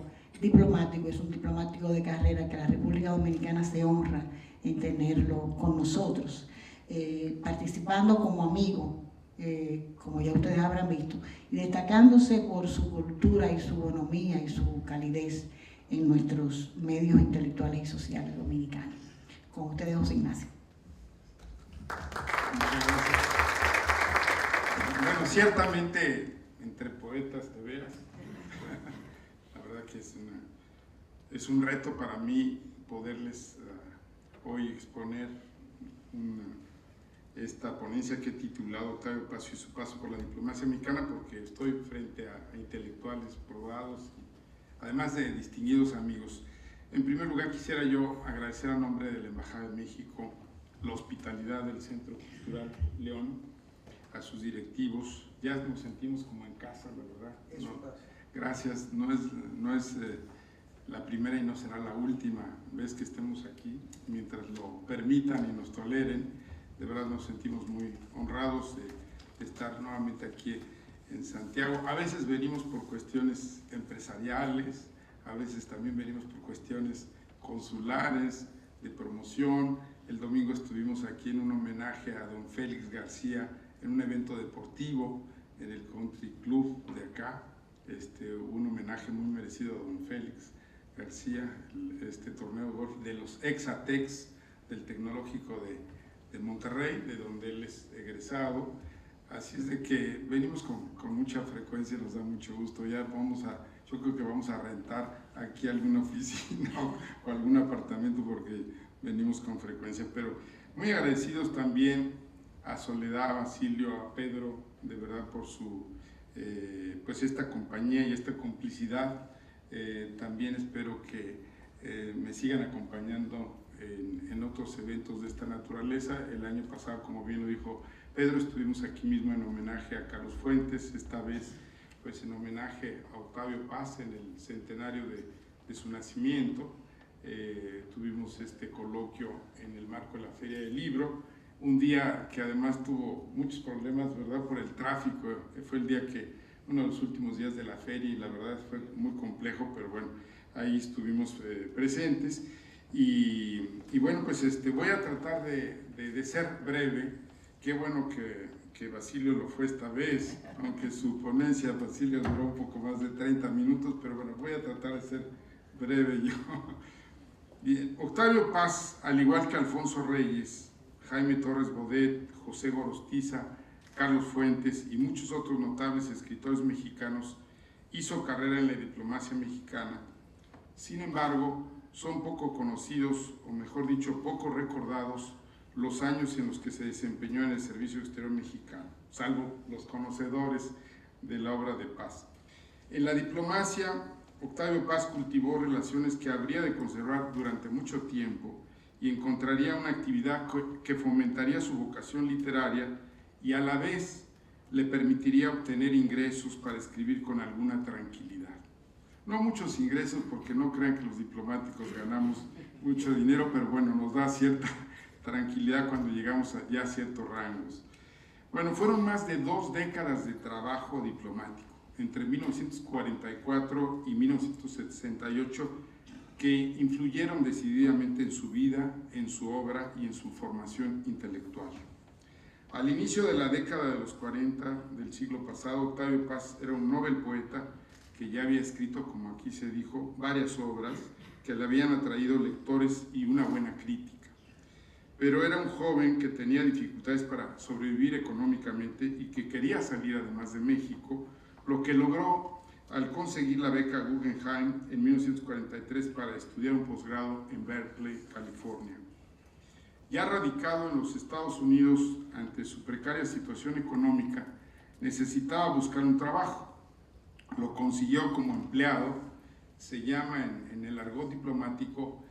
diplomático, es un diplomático de carrera que la República Dominicana se honra en tenerlo con nosotros, participando como amigo, como ya ustedes habrán visto, y destacándose por su cultura y su bonomía y su calidez en nuestros medios intelectuales y sociales dominicanos. Con ustedes, José Ignacio. Muchas gracias. Bueno, ciertamente, entre poetas, de veras, la verdad que es un reto para mí poderles hoy exponer esta ponencia que he titulado Octavio Paz y su paso por la diplomacia mexicana, porque estoy frente a intelectuales probados, además de distinguidos amigos. En primer lugar, quisiera yo agradecer a nombre de la Embajada de México la hospitalidad del Centro Cultural León, a sus directivos. Ya nos sentimos como en casa, la verdad. Gracias, no es la primera y no será la última vez que estemos aquí, mientras lo permitan y nos toleren. De verdad nos sentimos muy honrados de estar nuevamente aquí en Santiago. A veces venimos por cuestiones empresariales, a veces también venimos por cuestiones consulares, de promoción. El domingo estuvimos aquí en un homenaje a don Félix García en un evento deportivo en el Country Club de acá. Un homenaje muy merecido a don Félix García, este torneo de golf de los Exatex del Tecnológico de Monterrey, de donde él es egresado. Así es de que venimos con mucha frecuencia, nos da mucho gusto. Ya yo creo que vamos a rentar aquí alguna oficina o algún apartamento porque venimos con frecuencia. Pero muy agradecidos también a Soledad, a Basilio, a Pedro, de verdad por su pues esta compañía y esta complicidad. También espero que me sigan acompañando en otros eventos de esta naturaleza. El año pasado, como bien lo dijo Pedro, estuvimos aquí mismo en homenaje a Carlos Fuentes, esta vez pues en homenaje a Octavio Paz en el centenario de su nacimiento. Tuvimos este coloquio en el marco de la Feria del Libro, un día que además tuvo muchos problemas, ¿verdad?, por el tráfico. Fue el día uno de los últimos días de la feria, y la verdad fue muy complejo, pero bueno, ahí estuvimos presentes. Y bueno, pues voy a tratar de ser breve. Qué bueno que Basilio lo fue esta vez, aunque su ponencia, Basilio, duró un poco más de 30 minutos, pero bueno, voy a tratar de ser breve yo. Bien, Octavio Paz, al igual que Alfonso Reyes, Jaime Torres Bodet, José Gorostiza, Carlos Fuentes y muchos otros notables escritores mexicanos, hizo carrera en la diplomacia mexicana. Sin embargo, son poco conocidos, o mejor dicho, poco recordados, los años en los que se desempeñó en el Servicio Exterior Mexicano, salvo los conocedores de la obra de Paz. En la diplomacia, Octavio Paz cultivó relaciones que habría de conservar durante mucho tiempo y encontraría una actividad que fomentaría su vocación literaria y a la vez le permitiría obtener ingresos para escribir con alguna tranquilidad. No muchos ingresos, porque no crean que los diplomáticos ganamos mucho dinero, pero bueno, nos da cierta tranquilidad cuando llegamos a ciertos rangos. Bueno, fueron más de 2 décadas de trabajo diplomático, entre 1944 y 1968 que influyeron decididamente en su vida, en su obra y en su formación intelectual. Al inicio de la década de los 40 del siglo pasado, Octavio Paz era un noble poeta que ya había escrito, como aquí se dijo, varias obras que le habían atraído lectores y una buena crítica. Pero era un joven que tenía dificultades para sobrevivir económicamente y que quería salir además de México, lo que logró al conseguir la beca Guggenheim en 1943 para estudiar un posgrado en Berkeley, California. Ya radicado en los Estados Unidos ante su precaria situación económica, necesitaba buscar un trabajo. Lo consiguió como empleado, se llama en el argot diplomático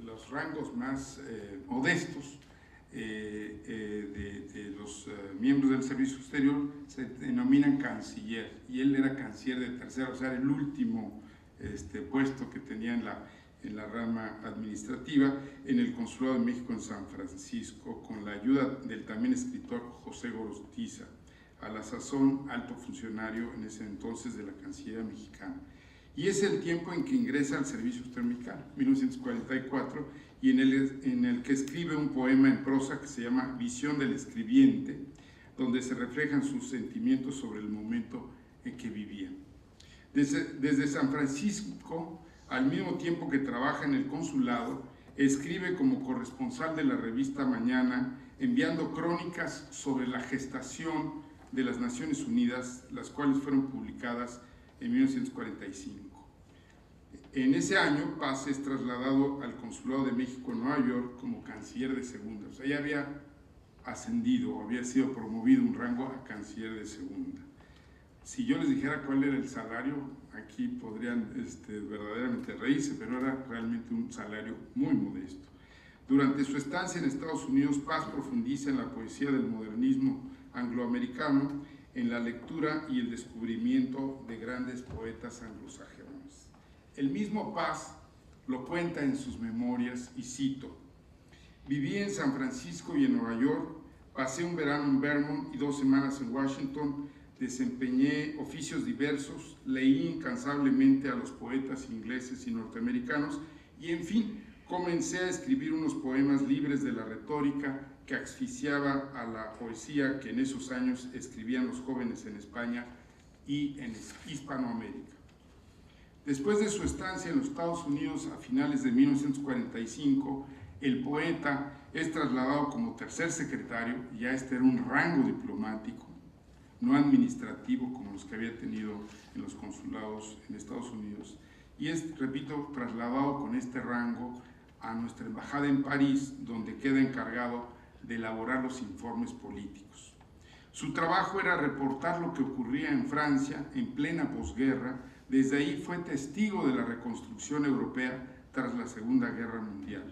los rangos más modestos de los miembros del servicio exterior se denominan canciller, y él era canciller de tercera, o sea, el último puesto que tenía en la rama administrativa en el Consulado de México en San Francisco, con la ayuda del también escritor José Gorostiza, a la sazón alto funcionario en ese entonces de la Cancillería mexicana. Y es el tiempo en que ingresa al servicio exterior mexicano, 1944, y en el que escribe un poema en prosa que se llama Visión del Escribiente, donde se reflejan sus sentimientos sobre el momento en que vivía. Desde San Francisco, al mismo tiempo que trabaja en el consulado, escribe como corresponsal de la revista Mañana, enviando crónicas sobre la gestación de las Naciones Unidas, las cuales fueron publicadas en 1945. En ese año, Paz es trasladado al Consulado de México en Nueva York como canciller de segunda. O sea, ya había ascendido, había sido promovido un rango a canciller de segunda. Si yo les dijera cuál era el salario, aquí podrían verdaderamente reírse, pero era realmente un salario muy modesto. Durante su estancia en Estados Unidos, Paz profundiza en la poesía del modernismo angloamericano, en la lectura y el descubrimiento de grandes poetas anglosajones. El mismo Paz lo cuenta en sus memorias y cito: viví en San Francisco y en Nueva York, pasé un verano en Vermont y 2 semanas en Washington, desempeñé oficios diversos, leí incansablemente a los poetas ingleses y norteamericanos y, en fin, comencé a escribir unos poemas libres de la retórica que asfixiaba a la poesía que en esos años escribían los jóvenes en España y en Hispanoamérica. Después de su estancia en los Estados Unidos a finales de 1945, el poeta es trasladado como tercer secretario, y ya era un rango diplomático, no administrativo como los que había tenido en los consulados en Estados Unidos, y es, repito, trasladado con este rango a nuestra embajada en París, donde queda encargado de elaborar los informes políticos. Su trabajo era reportar lo que ocurría en Francia en plena posguerra. Desde ahí fue testigo de la reconstrucción europea tras la Segunda Guerra Mundial.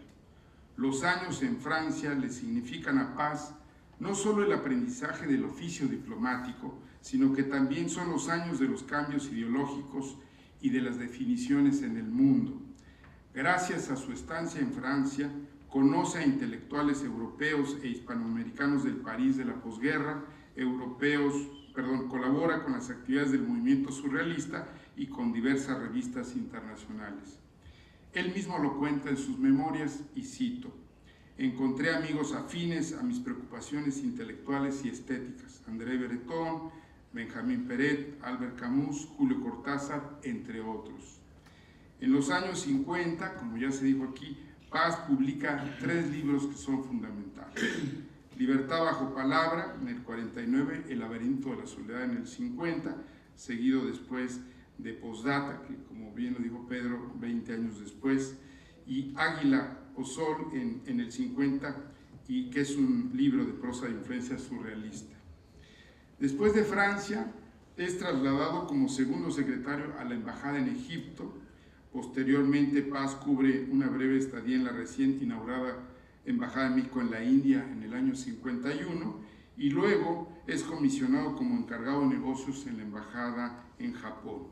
Los años en Francia le significan a Paz no solo el aprendizaje del oficio diplomático, sino que también son los años de los cambios ideológicos y de las definiciones en el mundo. Gracias a su estancia en Francia, conoce a intelectuales europeos e hispanoamericanos del París de la posguerra, colabora con las actividades del movimiento surrealista y con diversas revistas internacionales. Él mismo lo cuenta en sus memorias y cito: encontré amigos afines a mis preocupaciones intelectuales y estéticas, André Breton, Benjamín Peret, Albert Camus, Julio Cortázar, entre otros. En los años 50, como ya se dijo aquí, Paz publica 3 libros que son fundamentales. Libertad bajo palabra, en el 49, El laberinto de la soledad en el 50, seguido después de Postdata, que como bien lo dijo Pedro, 20 años después, y Águila o Sol en el 50, y que es un libro de prosa de influencia surrealista. Después de Francia, es trasladado como segundo secretario a la embajada en Egipto. Posteriormente, Paz cubre una breve estadía en la recién inaugurada Embajada de México en la India en el año 51, y luego es comisionado como encargado de negocios en la embajada en Japón.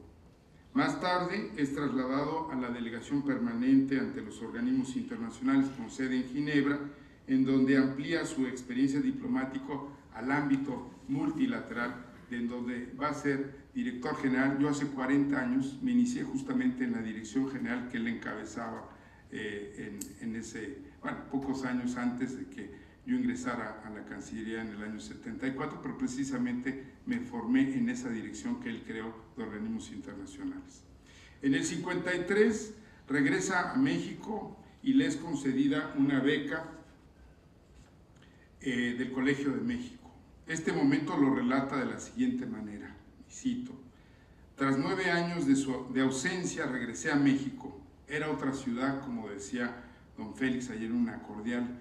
Más tarde es trasladado a la delegación permanente ante los organismos internacionales con sede en Ginebra, en donde amplía su experiencia diplomática al ámbito multilateral, en donde va a ser director general, yo hace 40 años me inicié justamente en la dirección general que él encabezaba pocos años antes de que yo ingresara a la Cancillería en el año 74, pero precisamente me formé en esa dirección que él creó de organismos internacionales. En el 53 regresa a México y le es concedida una beca del Colegio de México. Este momento lo relata de la siguiente manera, y cito: tras 9 años de ausencia regresé a México. Era otra ciudad, como decía don Félix ayer en una cordial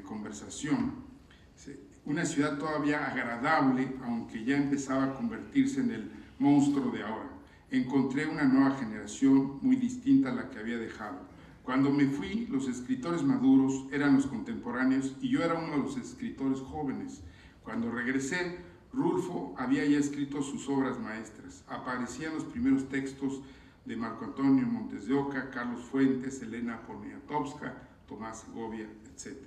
conversación, una ciudad todavía agradable, aunque ya empezaba a convertirse en el monstruo de ahora. Encontré una nueva generación muy distinta a la que había dejado. Cuando me fui, los escritores maduros eran los contemporáneos y yo era uno de los escritores jóvenes. Cuando regresé, Rulfo había ya escrito sus obras maestras. Aparecían los primeros textos de Marco Antonio Montes de Oca, Carlos Fuentes, Elena Poniatowska, Tomás Segovia, etc.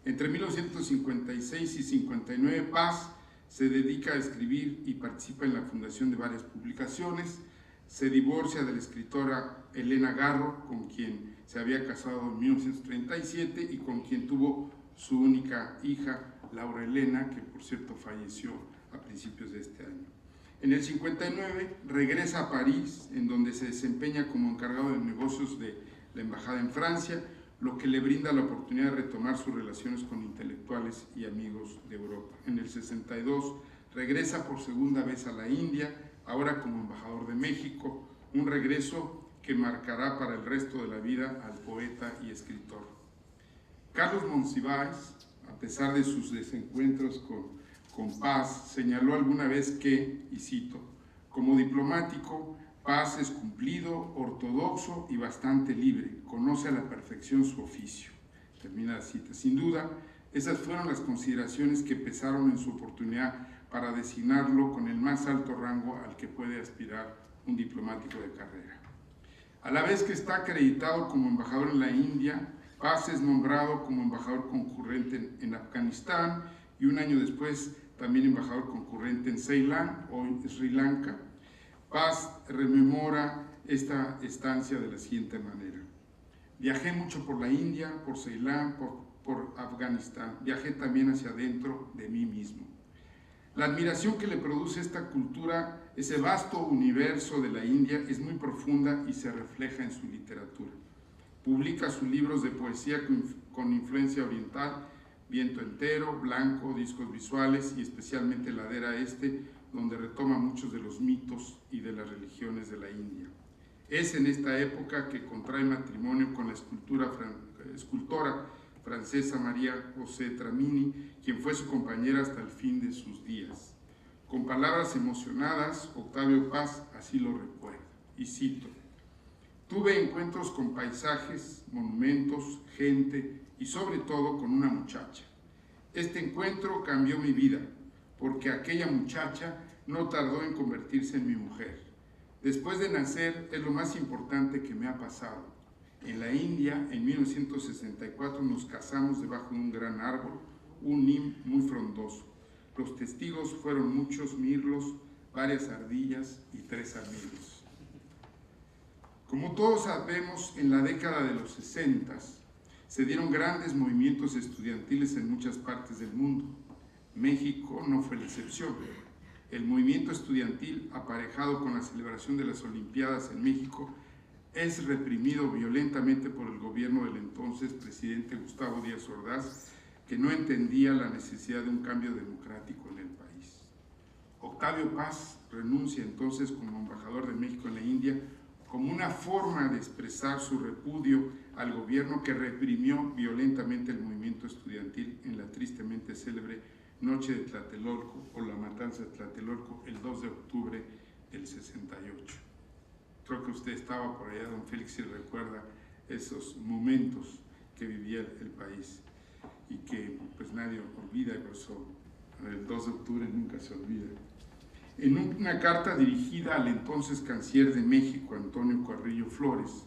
Entre 1956 y 59, Paz se dedica a escribir y participa en la fundación de varias publicaciones. Se divorcia de la escritora Elena Garro, con quien se había casado en 1937 y con quien tuvo su única hija, Laura Elena, que por cierto falleció a principios de este año. En el 59 regresa a París, en donde se desempeña como encargado de negocios de la embajada en Francia, lo que le brinda la oportunidad de retomar sus relaciones con intelectuales y amigos de Europa. En el 62 regresa por segunda vez a la India, ahora como embajador de México, un regreso que marcará para el resto de la vida al poeta y escritor. Carlos Monsiváis, a pesar de sus desencuentros con Paz, señaló alguna vez que, y cito: como diplomático, Paz es cumplido, ortodoxo y bastante libre, conoce a la perfección su oficio. Termina la cita. Sin duda, esas fueron las consideraciones que pesaron en su oportunidad para designarlo con el más alto rango al que puede aspirar un diplomático de carrera. A la vez que está acreditado como embajador en la India, Paz es nombrado como embajador concurrente en Afganistán y un año después también embajador concurrente en Ceilán, hoy Sri Lanka. Paz rememora esta estancia de la siguiente manera: viajé mucho por la India, por Ceilán, por Afganistán, viajé también hacia adentro de mí mismo. La admiración que le produce esta cultura, ese vasto universo de la India, es muy profunda y se refleja en su literatura. Publica sus libros de poesía con influencia oriental, Viento Entero, Blanco, Discos Visuales y especialmente Ladera Este, donde retoma muchos de los mitos y de las religiones de la India. Es en esta época que contrae matrimonio con la escultora francesa María José Tramini, quien fue su compañera hasta el fin de sus días. Con palabras emocionadas, Octavio Paz así lo recuerda, y cito: tuve encuentros con paisajes, monumentos, gente y sobre todo con una muchacha. Este encuentro cambió mi vida, porque aquella muchacha no tardó en convertirse en mi mujer. Después de nacer es lo más importante que me ha pasado. En la India, en 1964, nos casamos debajo de un gran árbol, un nim muy frondoso. Los testigos fueron muchos mirlos, varias ardillas y 3 amigos. Como todos sabemos, en la década de los 60 se dieron grandes movimientos estudiantiles en muchas partes del mundo. México no fue la excepción. El movimiento estudiantil, aparejado con la celebración de las Olimpiadas en México, es reprimido violentamente por el gobierno del entonces presidente Gustavo Díaz Ordaz, que no entendía la necesidad de un cambio democrático en el país. Octavio Paz renuncia entonces como embajador de México en la India como una forma de expresar su repudio al gobierno que reprimió violentamente el movimiento estudiantil en la tristemente célebre Noche de Tlatelolco o la matanza de Tlatelolco el 2 de octubre del 68. Creo que usted estaba por allá, don Félix, si recuerda esos momentos que vivía el país y que pues nadie olvida, y por eso el 2 de octubre nunca se olvida. En una carta dirigida al entonces canciller de México, Antonio Carrillo Flores,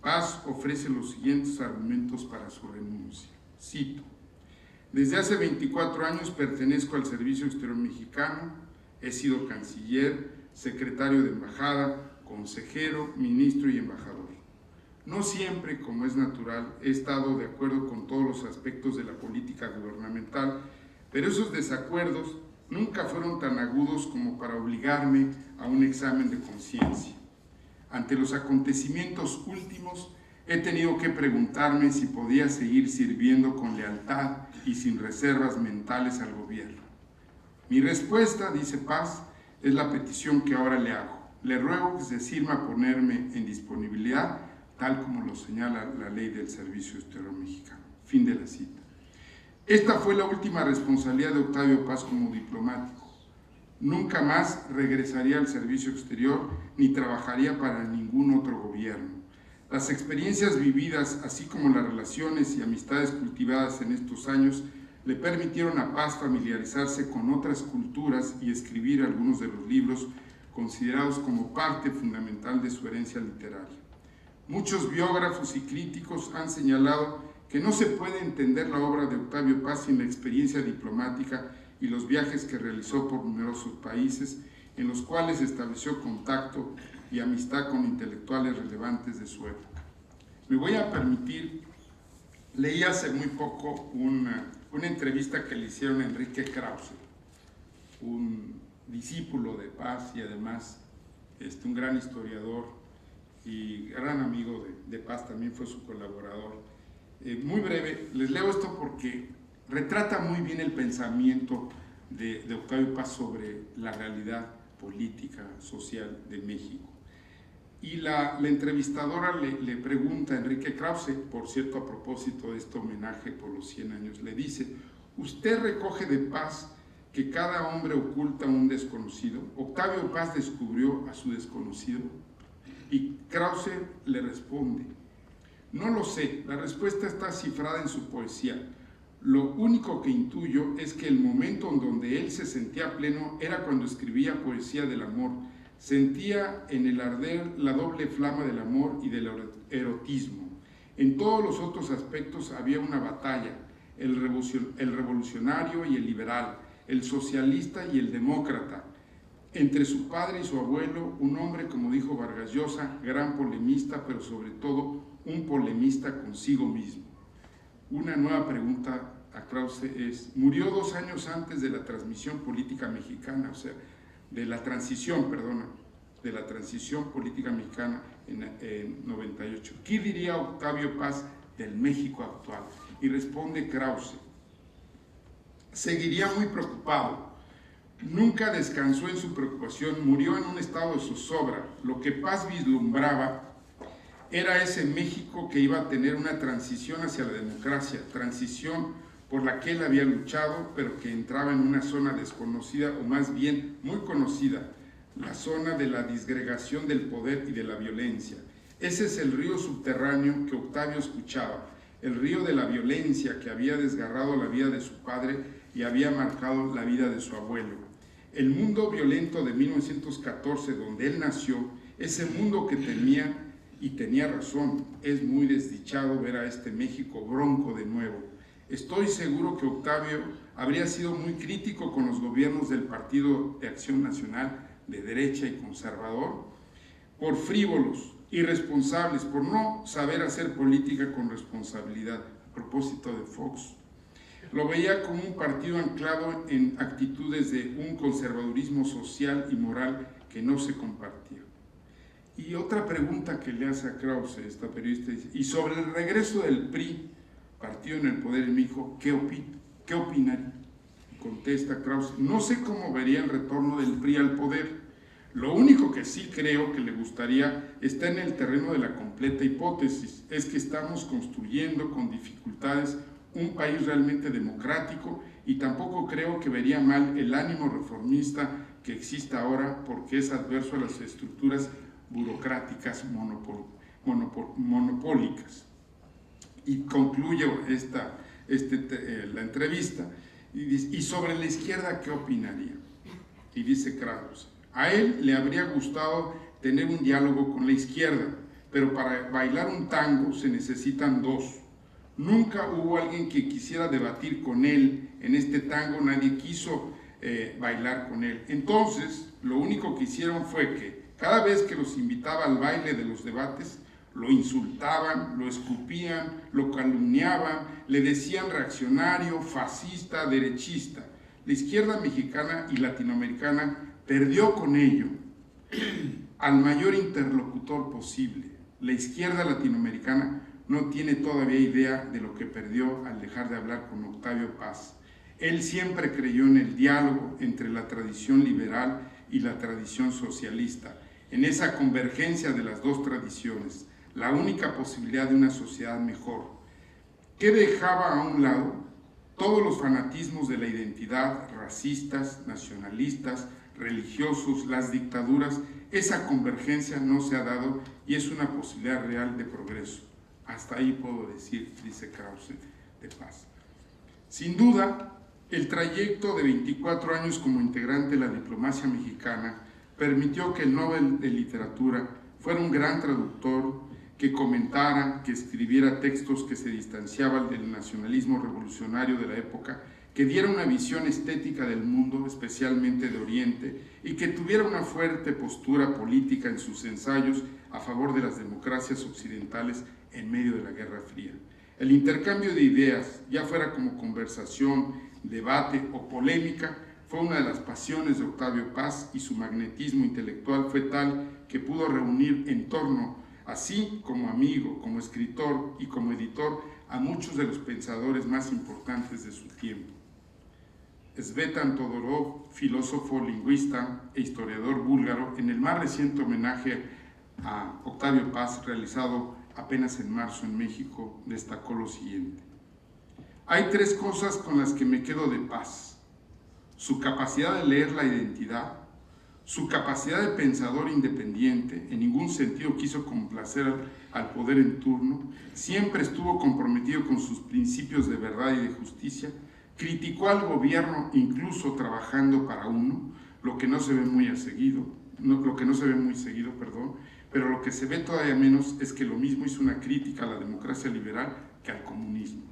Paz ofrece los siguientes argumentos para su renuncia. Cito: desde hace 24 años pertenezco al Servicio Exterior Mexicano, He sido canciller, secretario de embajada, consejero, ministro y embajador. No siempre, como es natural, he estado de acuerdo con todos los aspectos de la política gubernamental, pero esos desacuerdos nunca fueron tan agudos como para obligarme a un examen de conciencia. Ante los acontecimientos últimos, he tenido que preguntarme si podía seguir sirviendo con lealtad y sin reservas mentales al gobierno. Mi respuesta, dice Paz, es la petición que ahora le hago. Le ruego que se sirva a ponerme en disponibilidad, tal como lo señala la ley del Servicio Exterior Mexicano. Fin de la cita. Esta fue la última responsabilidad de Octavio Paz como diplomático. Nunca más regresaría al servicio exterior ni trabajaría para ningún otro gobierno. Las experiencias vividas, así como las relaciones y amistades cultivadas en estos años, le permitieron a Paz familiarizarse con otras culturas y escribir algunos de los libros considerados como parte fundamental de su herencia literaria. Muchos biógrafos y críticos han señalado que no se puede entender la obra de Octavio Paz sin la experiencia diplomática y los viajes que realizó por numerosos países, en los cuales estableció contacto y amistad con intelectuales relevantes de su época. Me voy a permitir, leí hace muy poco una entrevista que le hicieron a Enrique Krause, un discípulo de Paz y además un gran historiador y gran amigo de Paz, también fue su colaborador. Muy breve, les leo esto porque retrata muy bien el pensamiento de Octavio Paz sobre la realidad política, social de México. Y la entrevistadora le pregunta a Enrique Krause, por cierto, a propósito de este homenaje por los 100 años, le dice: ¿usted recoge de Paz que cada hombre oculta a un desconocido? ¿Octavio Paz descubrió a su desconocido? Y Krause le responde: no lo sé, la respuesta está cifrada en su poesía. Lo único que intuyo es que el momento en donde él se sentía pleno era cuando escribía poesía del amor. Sentía en el arder la doble flama del amor y del erotismo. En todos los otros aspectos había una batalla, el revolucionario y el liberal, el socialista y el demócrata. Entre su padre y su abuelo, un hombre, como dijo Vargas Llosa, gran polemista, pero sobre todo un polemista consigo mismo. Una nueva pregunta a Krause es: murió 2 años antes de la transmisión política mexicana, o sea, de la transición política mexicana en 98. ¿Qué diría Octavio Paz del México actual? Y responde Krause: seguiría muy preocupado. Nunca descansó en su preocupación, murió en un estado de zozobra. Lo que Paz vislumbraba era ese México que iba a tener una transición hacia la democracia, transición por la que él había luchado, pero que entraba en una zona desconocida, o más bien muy conocida, la zona de la disgregación del poder y de la violencia. Ese es el río subterráneo que Octavio escuchaba, el río de la violencia que había desgarrado la vida de su padre y había marcado la vida de su abuelo. El mundo violento de 1914, donde él nació, ese mundo que temía, y tenía razón, es muy desdichado ver a este México bronco de nuevo. Estoy seguro que Octavio habría sido muy crítico con los gobiernos del Partido de Acción Nacional, de derecha y conservador, por frívolos, irresponsables, por no saber hacer política con responsabilidad. A propósito de Fox, lo veía como un partido anclado en actitudes de un conservadurismo social y moral que no se compartía. Y otra pregunta que le hace a Krause, esta periodista, dice: y sobre el regreso del PRI, partido en el poder en México, ¿qué opinaría? Contesta Krause: no sé cómo vería el retorno del PRI al poder. Lo único que sí creo que le gustaría está en el terreno de la completa hipótesis, es que estamos construyendo con dificultades un país realmente democrático, y tampoco creo que vería mal el ánimo reformista que existe ahora, porque es adverso a las estructuras burocráticas monopólicas. Y concluyo la entrevista y sobre la izquierda, ¿qué opinaría? Y dice Krause: a él le habría gustado tener un diálogo con la izquierda, pero para bailar un tango se necesitan 2. Nunca hubo alguien que quisiera debatir con él en este tango, nadie quiso bailar con él. Entonces, lo único que hicieron fue que cada vez que los invitaba al baile de los debates, lo insultaban, lo escupían, lo calumniaban, le decían reaccionario, fascista, derechista. La izquierda mexicana y latinoamericana perdió con ello al mayor interlocutor posible. La izquierda latinoamericana no tiene todavía idea de lo que perdió al dejar de hablar con Octavio Paz. Él siempre creyó en el diálogo entre la tradición liberal y la tradición socialista, en esa convergencia de las dos tradiciones, la única posibilidad de una sociedad mejor, que dejaba a un lado todos los fanatismos de la identidad, racistas, nacionalistas, religiosos, las dictaduras. Esa convergencia no se ha dado y es una posibilidad real de progreso. Hasta ahí puedo decir, dice Krause, de Paz. Sin duda, el trayecto de 24 años como integrante de la diplomacia mexicana permitió que el Nobel de Literatura fuera un gran traductor, que comentara, que escribiera textos que se distanciaban del nacionalismo revolucionario de la época, que diera una visión estética del mundo, especialmente de Oriente, y que tuviera una fuerte postura política en sus ensayos a favor de las democracias occidentales en medio de la Guerra Fría. El intercambio de ideas, ya fuera como conversación, debate o polémica, fue una de las pasiones de Octavio Paz, y su magnetismo intelectual fue tal que pudo reunir en torno, así como amigo, como escritor y como editor, a muchos de los pensadores más importantes de su tiempo. Svetan Todorov, filósofo, lingüista e historiador búlgaro, en el más reciente homenaje a Octavio Paz, realizado apenas en marzo en México, destacó lo siguiente: hay tres cosas con las que me quedo de Paz: su capacidad de leer la identidad, su capacidad de pensador independiente, en ningún sentido quiso complacer al poder en turno, siempre estuvo comprometido con sus principios de verdad y de justicia, criticó al gobierno incluso trabajando para uno, lo que no se ve muy seguido, pero lo que se ve todavía menos es que lo mismo hizo una crítica a la democracia liberal que al comunismo.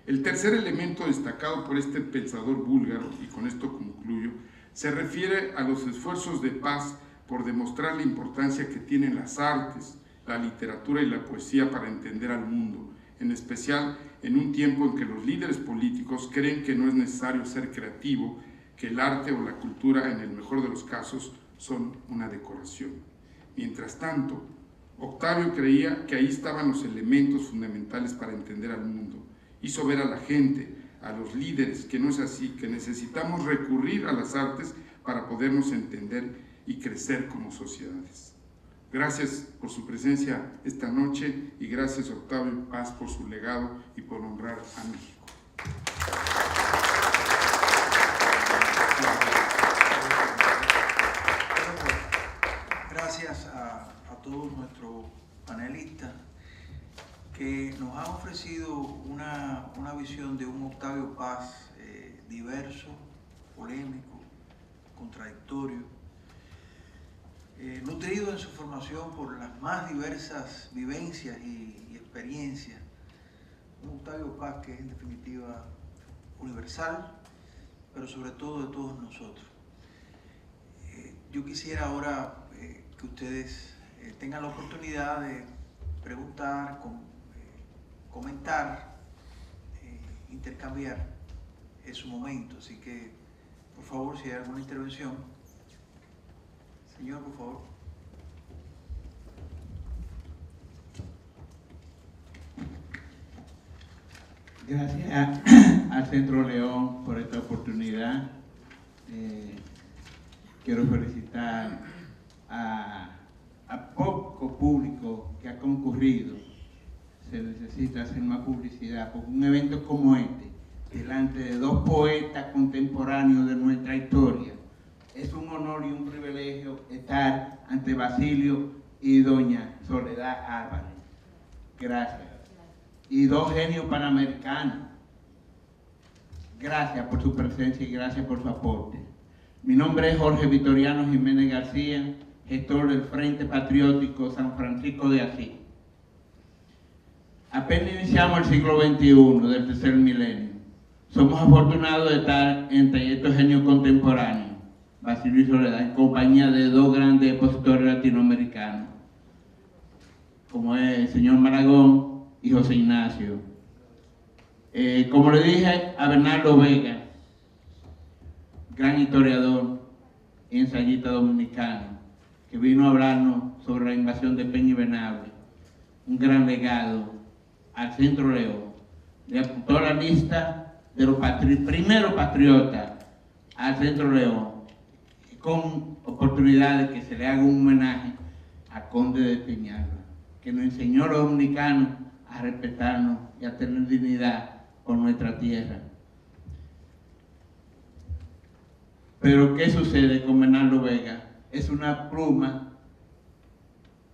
El tercer elemento destacado por este pensador búlgaro, y con esto concluyo, se refiere a los esfuerzos de Paz por demostrar la importancia que tienen las artes, la literatura y la poesía para entender al mundo, en especial en un tiempo en que los líderes políticos creen que no es necesario ser creativo, que el arte o la cultura, en el mejor de los casos, son una decoración. Mientras tanto, Octavio creía que ahí estaban los elementos fundamentales para entender al mundo. Hizo ver a la gente, a los líderes, que no es así, que necesitamos recurrir a las artes para podernos entender y crecer como sociedades. Gracias por su presencia esta noche y gracias a Octavio Paz por su legado y por honrar a México. Gracias a todos nuestros panelistas que nos han ofrecido una visión de un Octavio Paz diverso, polémico, contradictorio, nutrido en su formación por las más diversas vivencias y experiencias. Un Octavio Paz que es en definitiva universal, pero sobre todo de todos nosotros. Yo quisiera ahora que ustedes tengan la oportunidad de preguntar, comentar, intercambiar. Es su momento, así que por favor, si hay alguna intervención. Señor, por favor. Gracias al Centro León por esta oportunidad. Quiero felicitar a poco público que ha concurrido. Se necesita hacer más publicidad, porque un evento como este, delante de dos poetas contemporáneos de nuestra historia, es un honor y un privilegio estar ante Basilio y doña Soledad Álvarez. Gracias. Y dos genios panamericanos. Gracias por su presencia y gracias por su aporte. Mi nombre es Jorge Vitoriano Jiménez García, gestor del Frente Patriótico San Francisco de Asís. Apenas iniciamos el siglo XXI del tercer milenio. somos afortunados de estar entre estos genios contemporáneos, Basilio y Soledad, en compañía de dos grandes expositores latinoamericanos, como es el señor Maragón y José Ignacio. Como le dije a Bernardo Vega, gran historiador y ensayista dominicano, que vino a hablarnos sobre la invasión de Peña-Venable, un gran legado al Centro León. Le apuntó la lista de los primeros patriotas al Centro León, con oportunidad de que se le haga un homenaje a Conde de Peñalba, que nos enseñó a los dominicanos a respetarnos y a tener dignidad por nuestra tierra. Pero ¿qué sucede con Bernardo Vega? Es una pluma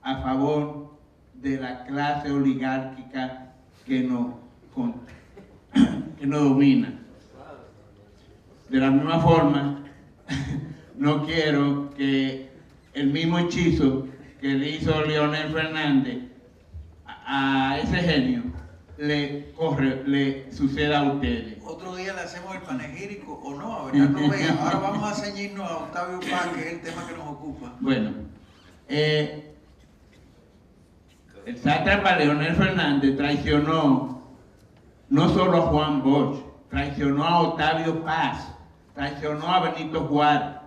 a favor de la clase oligárquica que nos domina. De la misma forma, no quiero que el mismo hechizo que le hizo Leonel Fernández a ese genio le suceda a ustedes. Otro día le hacemos el panegírico o no, a Bernardo Vega. Ahora vamos a ceñirnos a Octavio Paz, que es el tema que nos ocupa. Bueno, el sátrapa Leonel Fernández traicionó no solo a Juan Bosch, traicionó a Octavio Paz, traicionó a Benito Juárez.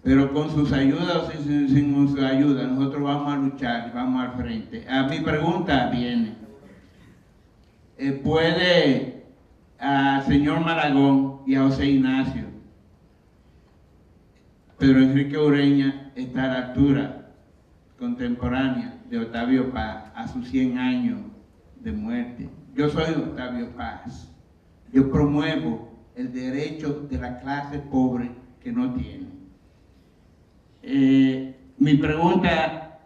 Pero con sus ayudas o sin sus ayudas, nosotros vamos a luchar y vamos al frente. A mi pregunta viene, ¿puede al señor Maragón y a José Ignacio, Pedro Enrique Ureña, estar a la altura contemporánea de Octavio Paz a sus 100 años de muerte? Yo soy Octavio Paz. Yo promuevo el derecho de la clase pobre que no tiene. Mi pregunta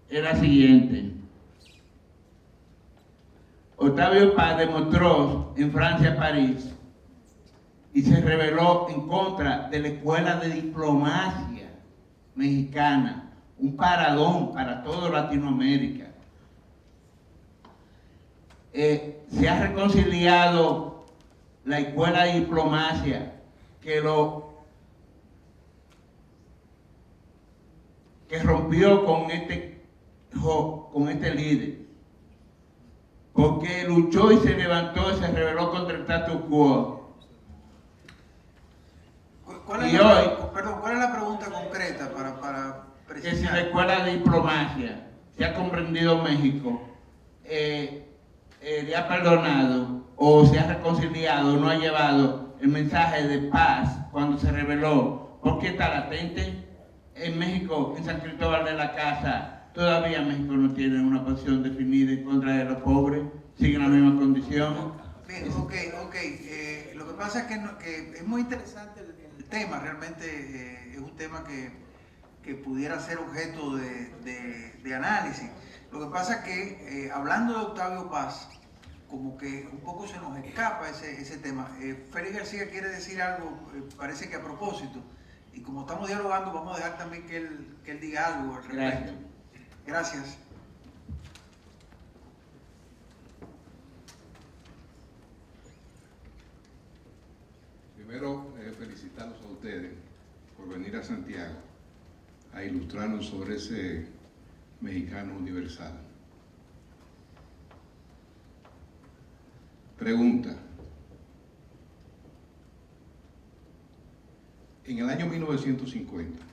es la siguiente. Octavio Paz demostró en Francia, París, y se rebeló en contra de la escuela de diplomacia mexicana, un paradón para toda Latinoamérica. Se ha reconciliado la escuela de diplomacia que rompió con este líder, porque luchó y se levantó y se rebeló contra el status quo. ¿Cuál es la pregunta concreta para precisar? Que si la escuela de diplomacia se ha comprendido México, le ha perdonado o se ha reconciliado, no ha llevado el mensaje de paz cuando se rebeló, porque está latente. En México, en San Cristóbal de la Casa, todavía México no tiene una posición definida en contra de los pobres, sigue en la misma condición. Bien, ok. Lo que pasa es que es muy interesante el tema, realmente es un tema que pudiera ser objeto de análisis. Lo que pasa es que, hablando de Octavio Paz, como que un poco se nos escapa ese tema. Félix García quiere decir algo, parece que a propósito. Y como estamos dialogando, vamos a dejar también que él diga algo al respecto. Gracias. Primero, felicitarlos a ustedes por venir a Santiago a ilustrarnos sobre ese mexicano universal. Pregunta. En el año 1950,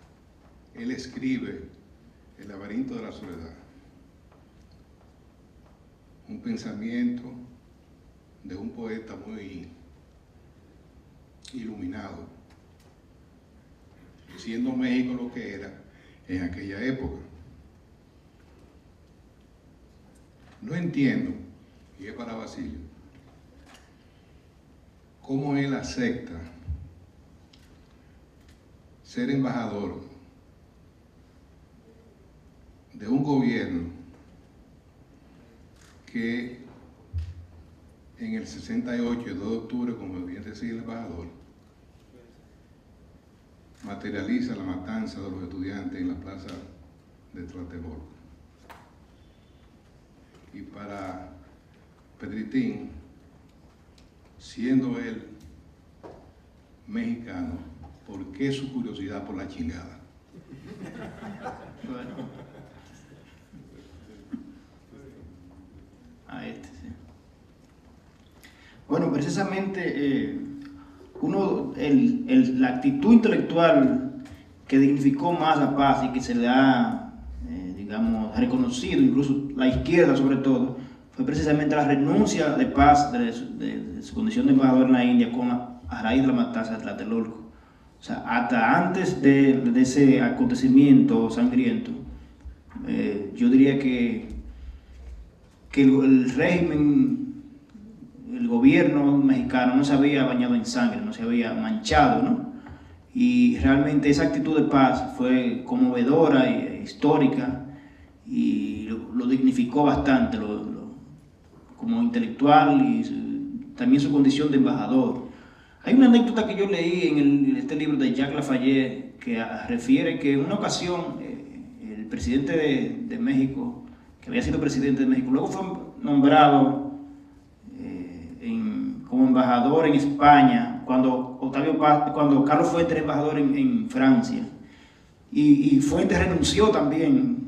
él escribe El laberinto de la soledad, un pensamiento de un poeta muy iluminado, siendo México lo que era en aquella época. No entiendo, y es para Basilio, cómo él acepta ser embajador de un gobierno que en el 68, el 2 de octubre, como bien decía el embajador, materializa la matanza de los estudiantes en la plaza de Tlatelolco. Y para Pedritín, siendo él mexicano, ¿por qué su curiosidad por la chingada? Bueno. Sí. Bueno, precisamente la actitud intelectual que dignificó más la paz y que se le ha, digamos, reconocido, incluso la izquierda sobre todo, fue precisamente la renuncia de Paz de su condición de embajador en la India a raíz de la matanza de Tlatelolco. O sea, hasta antes de ese acontecimiento sangriento, yo diría que el régimen, el gobierno mexicano no se había bañado en sangre, no se había manchado, ¿no? Y realmente esa actitud de paz fue conmovedora e histórica y lo dignificó bastante como intelectual y también su condición de embajador. Hay una anécdota que yo leí en este libro de Jacques Lafayette que refiere que en una ocasión el presidente de México, que había sido presidente de México, luego fue nombrado como embajador en España cuando Carlos Fuentes era embajador en Francia. Y Fuentes renunció también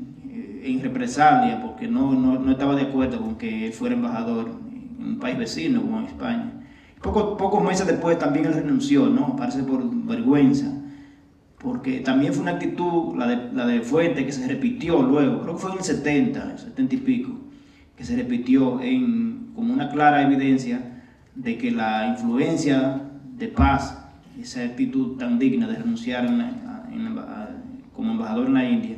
en represalia porque no estaba de acuerdo con que él fuera embajador en un país vecino como en España. Pocos meses después también él renunció, ¿no? Parece por vergüenza, porque también fue una actitud, la de Fuentes, que se repitió luego, creo que fue en el 70 y pico, que se repitió como una clara evidencia de que la influencia de Paz, esa actitud tan digna de renunciar como embajador en la India,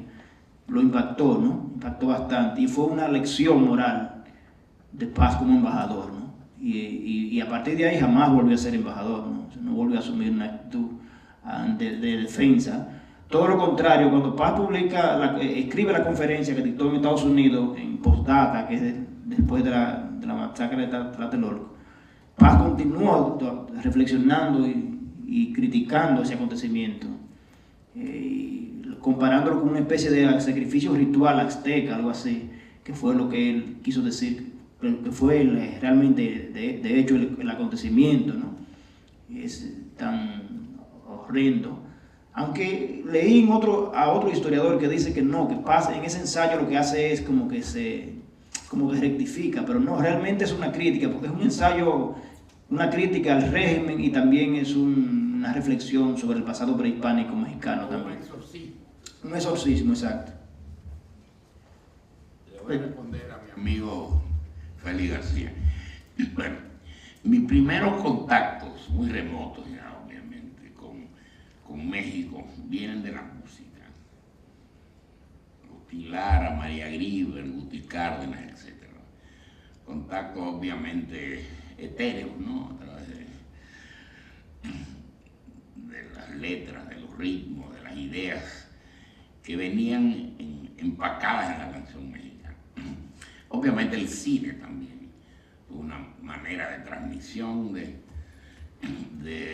lo impactó, ¿no? Impactó bastante, y fue una lección moral de Paz como embajador, ¿no? Y a partir de ahí jamás volvió a ser embajador, ¿no? O sea, no volvió a asumir una actitud de defensa. Todo lo contrario, cuando Paz escribe la conferencia que dictó en Estados Unidos en postdata, que es después de la masacre de Tlatelolco, Paz continuó reflexionando y criticando ese acontecimiento, comparándolo con una especie de sacrificio ritual azteca, algo así, que fue lo que él quiso decir, que fue realmente, de hecho, el acontecimiento, ¿no? Es tan horrendo. Aunque leí a otro historiador que dice que no, que Paz en ese ensayo lo que hace es como que rectifica, pero no, realmente es una crítica, porque es un ensayo, una crítica al régimen y también es una reflexión sobre el pasado prehispánico mexicano también. Un exorcismo, exacto. Le voy a responder a mi amigo Félix García. Bueno, mis primeros contactos, muy remotos ya obviamente, con México, vienen de la música. Agustín Lara, María Grieber, Guti Cárdenas, etc. Contactos obviamente etéreos, ¿no? A través de las letras, de los ritmos, de las ideas que venían empacadas en la canción mexicana. Obviamente el cine también, una manera de transmisión de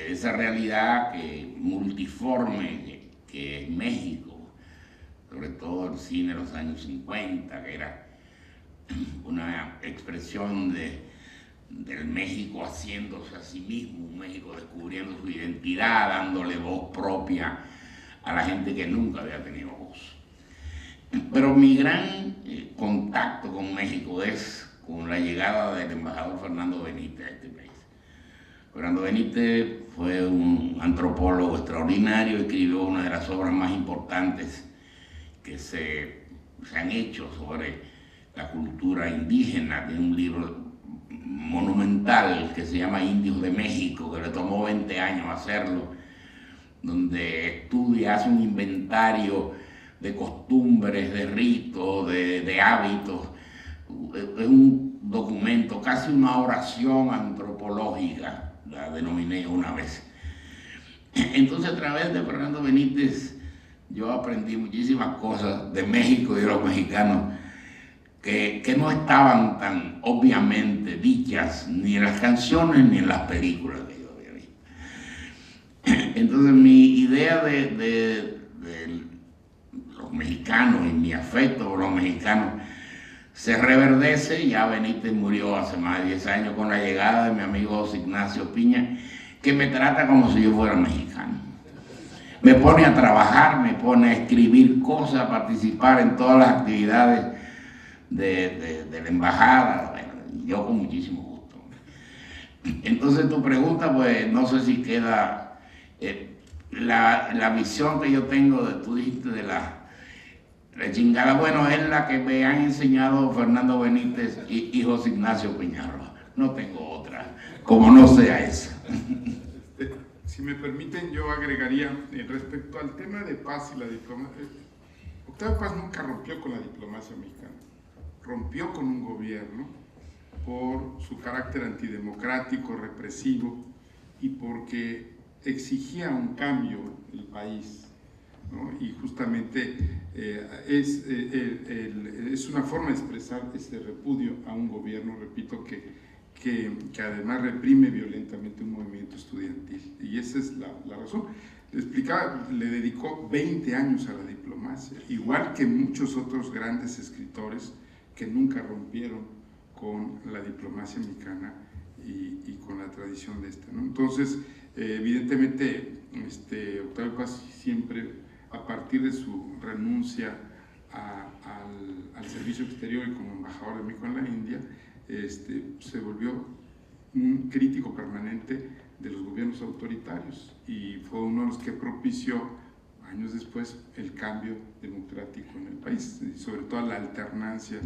esa realidad multiforme que es México, sobre todo el cine de los años 50, que era una expresión del México haciéndose a sí mismo, un México descubriendo su identidad, dándole voz propia a la gente que nunca había tenido voz. Pero mi gran contacto con México es con la llegada del embajador Fernando Benítez a este país. Fernando Benítez fue un antropólogo extraordinario, escribió una de las obras más importantes que se han hecho sobre la cultura indígena. Tiene un libro monumental que se llama Indios de México, que le tomó 20 años hacerlo, donde estudia, hace un inventario de costumbres, de ritos, de hábitos. Es un documento, casi una oración antropológica, la denominé una vez. Entonces, a través de Fernando Benítez, yo aprendí muchísimas cosas de México y de los mexicanos que no estaban tan obviamente dichas ni en las canciones ni en las películas que yo había visto. Entonces, mi idea de los mexicanos y mi afecto por los mexicanos se reverdece. Ya Benítez murió hace más de 10 años con la llegada de mi amigo José Ignacio Piña, que me trata como si yo fuera mexicano. Me pone a trabajar, me pone a escribir cosas, a participar en todas las actividades de la embajada. Bueno, yo con muchísimo gusto. Entonces tu pregunta, pues no sé si queda la visión que yo tengo de, tú dijiste, de la chingada, bueno, es la que me han enseñado Fernando Benítez y José Ignacio Piñarro. No tengo otra, como no sea esa. Si me permiten, yo agregaría respecto al tema de paz y la diplomacia. Octavio Paz nunca rompió con la diplomacia mexicana, rompió con un gobierno por su carácter antidemocrático, represivo, y porque exigía un cambio en el país, ¿no? Y justamente es una forma de expresar ese repudio a un gobierno, repito, que además reprime violentamente un movimiento estudiantil. Y esa es la razón. Le explicaba, le dedicó 20 años a la diplomacia, igual que muchos otros grandes escritores que nunca rompieron con la diplomacia mexicana y con la tradición de esta, ¿no? Entonces, evidentemente, Octavio Paz siempre, a partir de su renuncia al servicio exterior y como embajador de México en la India, se volvió un crítico permanente de los gobiernos autoritarios y fue uno de los que propició años después el cambio democrático en el país y sobre todo la alternancia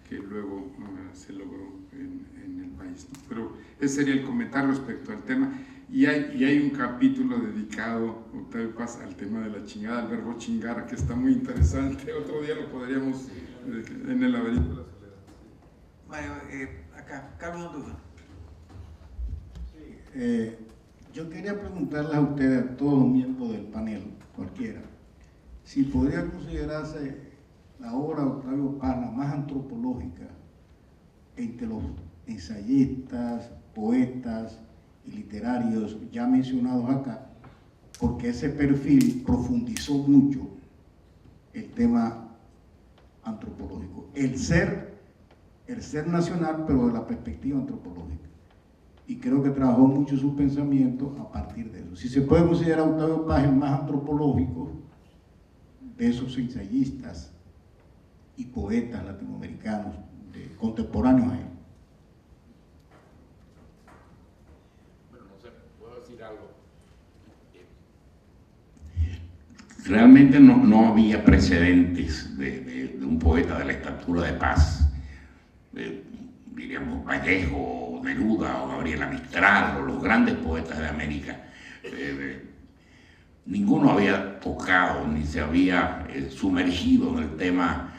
que luego se logró en el país, ¿no? Pero ese sería el comentario respecto al tema. Y hay un capítulo dedicado, Octavio Paz, al tema de la chingada, al verbo chingar, que está muy interesante. Otro día lo podríamos, en el laberinto de la soledad. Mario, acá, Carlos Andújar. Sí, yo quería preguntarles a ustedes, a todos los miembros del panel, cualquiera, si podría considerarse la obra de Octavio Paz la más antropológica entre los ensayistas, poetas y literarios ya mencionados acá, porque ese perfil profundizó mucho el tema antropológico, el ser nacional, pero de la perspectiva antropológica. Y creo que trabajó mucho su pensamiento a partir de eso. Si se puede considerar a Octavio Paz el más antropológico de esos ensayistas y poetas latinoamericanos contemporáneos a él. Bueno, no sé, ¿puedo decir algo? Realmente no había precedentes de un poeta de la estatura de Paz. Diríamos Vallejo, Neruda o Gabriela Mistral o los grandes poetas de América. Ninguno había tocado ni se había sumergido en el tema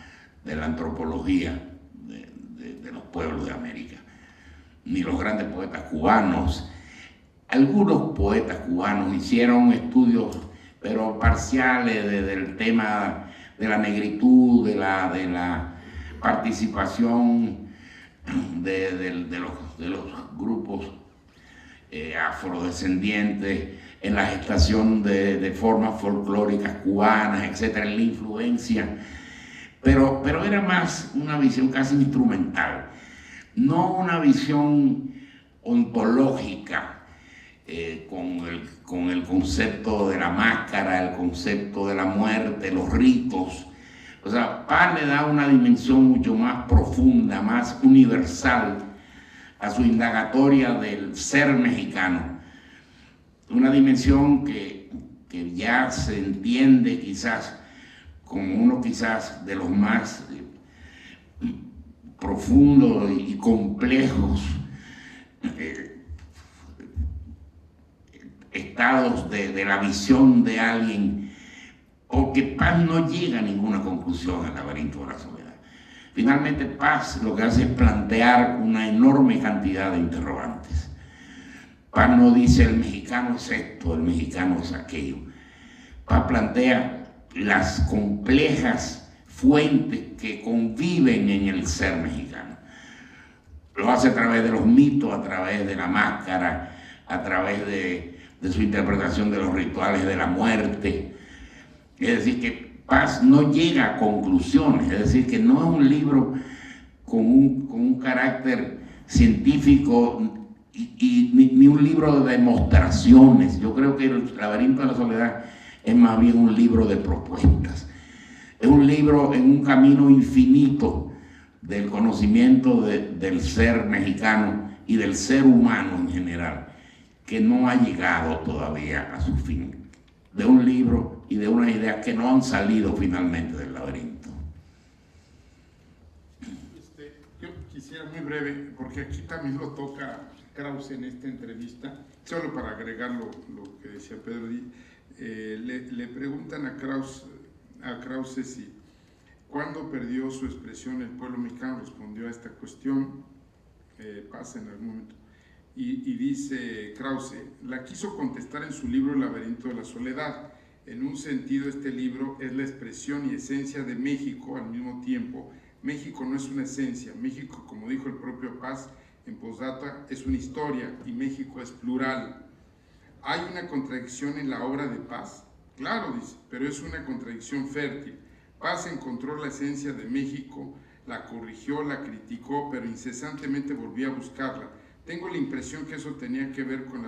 de la antropología de los pueblos de América, ni los grandes poetas cubanos. Algunos poetas cubanos hicieron estudios, pero parciales, del tema de la negritud, de la participación de los grupos afrodescendientes en la gestación de formas folclóricas cubanas, etcétera, en la influencia, pero era más una visión casi instrumental, no una visión ontológica, con el concepto de la máscara, el concepto de la muerte, los ritos. O sea, Paz le da una dimensión mucho más profunda, más universal a su indagatoria del ser mexicano. Una dimensión que ya se entiende quizás como uno quizás de los más profundos y complejos estados de la visión de alguien, porque Paz no llega a ninguna conclusión en el laberinto de la soledad. Finalmente Paz lo que hace es plantear una enorme cantidad de interrogantes. Paz no dice el mexicano es esto, el mexicano es aquello. Paz plantea las complejas fuentes que conviven en el ser mexicano. Lo hace a través de los mitos, a través de la máscara, a través de su interpretación de los rituales de la muerte. Es decir, que Paz no llega a conclusiones, es decir, que no es un libro con un carácter científico ni un libro de demostraciones. Yo creo que el laberinto de la soledad es más bien un libro de propuestas. Es un libro en un camino infinito del conocimiento del ser mexicano y del ser humano en general, que no ha llegado todavía a su fin. De un libro y de unas ideas que no han salido finalmente del laberinto. Yo quisiera muy breve, porque aquí también lo toca Krause en esta entrevista, solo para agregar lo que decía Pedro. Le preguntan a Krause si cuándo perdió su expresión el pueblo mexicano. Respondió a esta cuestión, pasa en algún momento, y dice Krause, la quiso contestar en su libro El laberinto de la soledad. En un sentido, este libro es la expresión y esencia de México al mismo tiempo. México no es una esencia, México, como dijo el propio Paz en postdata, es una historia, y México es plural. ¿Hay una contradicción en la obra de Paz? Claro, dice, pero es una contradicción fértil. Paz encontró la esencia de México, la corrigió, la criticó, pero incesantemente volvía a buscarla. Tengo la impresión que eso tenía que ver con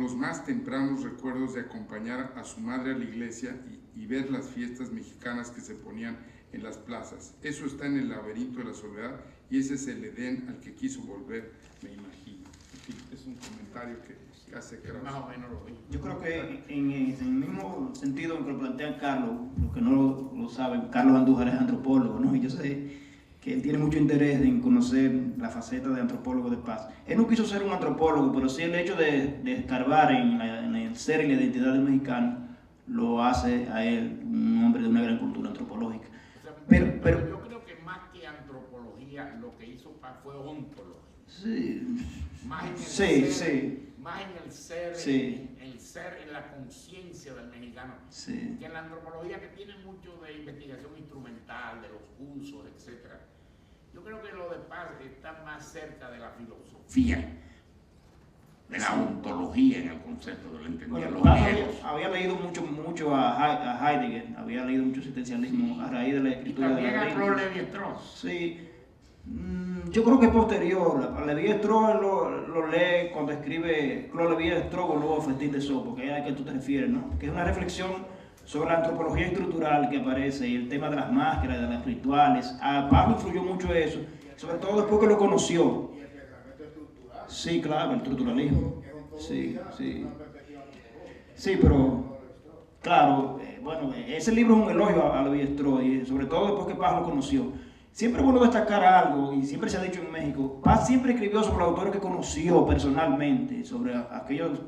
los más tempranos recuerdos de acompañar a su madre a la iglesia y ver las fiestas mexicanas que se ponían en las plazas. Eso está en el laberinto de la soledad, y ese es el Edén al que quiso volver, me imagino. En fin, es un comentario que hace Krause. Más o menos yo creo que en el mismo sentido en que lo plantea Carlos, los que no lo saben, Carlos Andújar es antropólogo, ¿no? Y yo sé que él tiene mucho interés en conocer la faceta de antropólogo de Paz. Él no quiso ser un antropólogo, pero sí el hecho de escarbar en el ser y la identidad del mexicano lo hace a él un hombre de una gran cultura antropológica. O sea, pero yo creo que más que antropología, lo que hizo Paz fue ontología. Sí, Más en el sí, ser, sí. Más en el ser, Sí. el ser, en la conciencia del mexicano. Sí. Que en la antropología, que tiene mucho de investigación instrumental, de los usos, etc. Yo creo que lo de Paz está más cerca de la filosofía. De la ontología en el concepto de lo entendido. Bueno, había leído mucho a Heidegger, había leído mucho existencialismo a raíz de la escritura de la También a Claude Lévi-Strauss. Sí. Yo creo que es posterior. A Lévi-Strauss lo lee cuando escribe Claude Lévi-Strauss o luego Festín de So, porque es a que tú te refieres, ¿no? Que es una reflexión sobre la antropología estructural que aparece y el tema de las máscaras, de los rituales. A Pablo influyó mucho eso, sobre todo después que lo conoció. Sí, claro, el estructuralismo. Sí, sí. Sí, pero, claro, bueno, ese libro es un elogio a Lévi-Strauss, y sobre todo después que Paz lo conoció. Siempre es bueno destacar algo, y siempre se ha dicho en México, Paz siempre escribió sobre los autores que conoció personalmente, sobre aquellos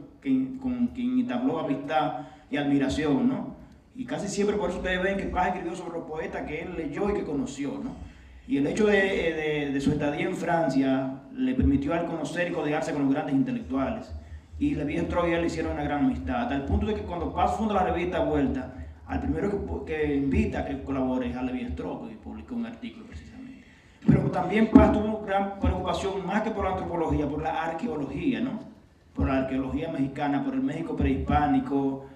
con quien entabló amistad y admiración, ¿no? Y casi siempre por eso ustedes ven que Paz escribió sobre los poetas que él leyó y que conoció, ¿no? Y el hecho de su estadía en Francia le permitió a él conocer y codearse con los grandes intelectuales. Y Lévi-Strauss y él le hicieron una gran amistad, hasta el punto de que cuando Paz funda la revista Vuelta, al primero que invita a que colabore es a Lévi-Strauss, y publicó un artículo precisamente. Pero también Paz tuvo gran preocupación, más que por la antropología, por la arqueología, ¿no? Por la arqueología mexicana, por el México prehispánico.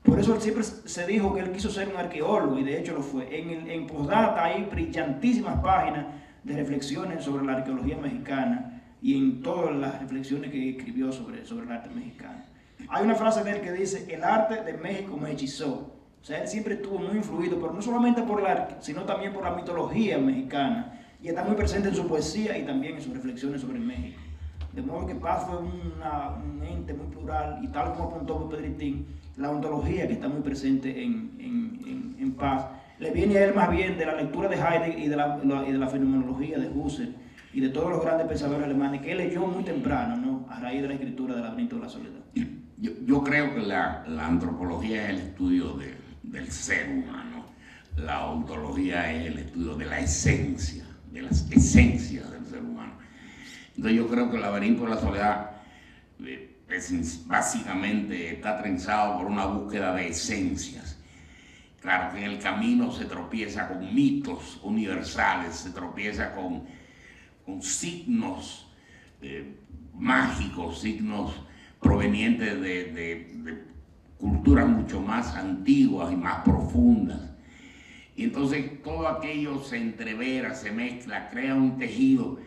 Por eso él siempre se dijo que él quiso ser un arqueólogo, y de hecho lo fue. En postdata hay brillantísimas páginas de reflexiones sobre la arqueología mexicana y en todas las reflexiones que escribió sobre el arte mexicano. Hay una frase de él que dice: el arte de México me hechizó. O sea, él siempre estuvo muy influido, pero no solamente por el arte, sino también por la mitología mexicana, y está muy presente en su poesía y también en sus reflexiones sobre México. De modo que Paz fue un ente muy plural, y tal como apuntó Pedritín, la ontología que está muy presente en Paz le viene a él más bien de la lectura de Heidegger y de la fenomenología de Husserl y de todos los grandes pensadores alemanes que él leyó muy temprano, ¿no? A raíz de la escritura del laberinto de la soledad. Yo creo que la antropología es el estudio del ser humano, la ontología es el estudio de la esencia, de las esencias del ser humano. Entonces yo creo que el laberinto de la soledad básicamente está trenzado por una búsqueda de esencias. Claro que en el camino se tropieza con mitos universales, se tropieza con signos mágicos, signos provenientes de culturas mucho más antiguas y más profundas. Y entonces todo aquello se entrevera, se mezcla, crea un tejido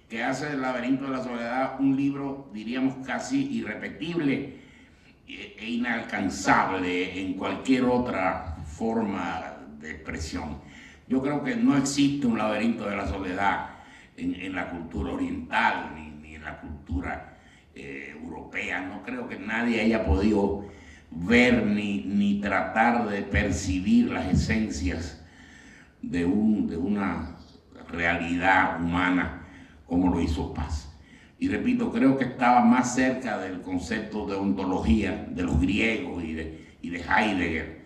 que hace del Laberinto de la Soledad un libro, diríamos, casi irrepetible e inalcanzable en cualquier otra forma de expresión. Yo creo que no existe un Laberinto de la Soledad en la cultura oriental ni en la cultura europea. No creo que nadie haya podido ver ni tratar de percibir las esencias de una realidad humana como lo hizo Paz. Y repito, creo que estaba más cerca del concepto de ontología de los griegos y de Heidegger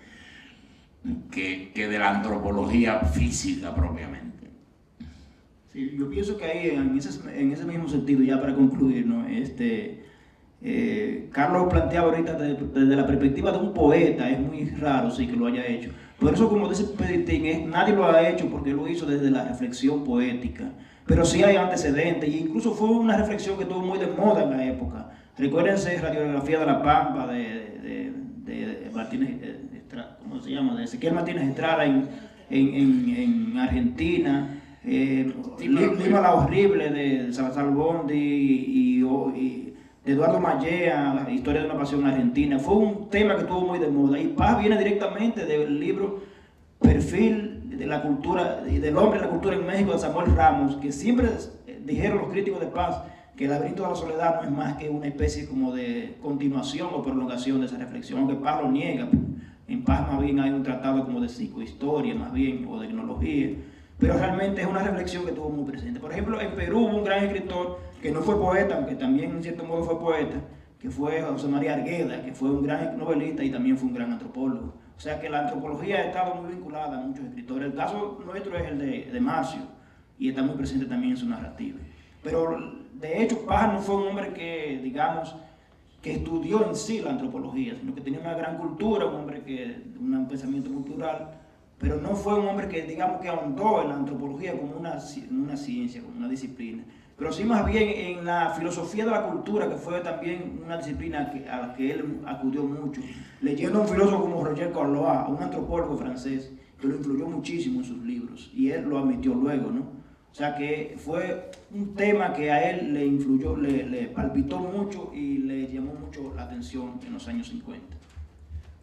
que de la antropología física propiamente. Sí, yo pienso que ahí, en ese mismo sentido, ya para concluir, ¿no? Carlos planteaba ahorita desde la perspectiva de un poeta, es muy raro sí que lo haya hecho. Por eso, como dice Peditín, nadie lo ha hecho porque lo hizo desde la reflexión poética. Pero sí hay antecedentes, e incluso fue una reflexión que estuvo muy de moda en la época. Recuérdense Radiografía de la Pampa de Martínez Estrada, ¿cómo se llama? De Ezequiel Martínez Estrada en Argentina. Lima la Horrible de Salazar Bondi y Eduardo Mallea, La Historia de una Pasión Argentina. Fue un tema que estuvo muy de moda. Y Paz viene directamente del libro Perfil de la cultura y del hombre y la cultura en México de Samuel Ramos, que siempre dijeron los críticos de Paz que El Laberinto de la Soledad no es más que una especie como de continuación o prolongación de esa reflexión, aunque Paz lo niega. En Paz más bien hay un tratado como de psicohistoria más bien, o de etnología, pero realmente es una reflexión que estuvo muy presente. Por ejemplo, en Perú hubo un gran escritor que no fue poeta, aunque también en cierto modo fue poeta, que fue José María Argueda, que fue un gran novelista y también fue un gran antropólogo. O sea que la antropología ha estado muy vinculada a muchos escritores. El caso nuestro es el de Marcio, y está muy presente también en su narrativa. Pero de hecho Paz no fue un hombre que, digamos, que estudió en sí la antropología, sino que tenía una gran cultura, un hombre un pensamiento cultural, pero no fue un hombre que, digamos, que ahondó en la antropología como una ciencia, como una disciplina. Pero sí más bien en la filosofía de la cultura, que fue también una disciplina a la que él acudió mucho, leyendo a un filósofo como Roger Caillois, un antropólogo francés, que lo influyó muchísimo en sus libros, y él lo admitió luego, ¿no? O sea que fue un tema que a él le influyó, le palpitó mucho y le llamó mucho la atención en los años 50.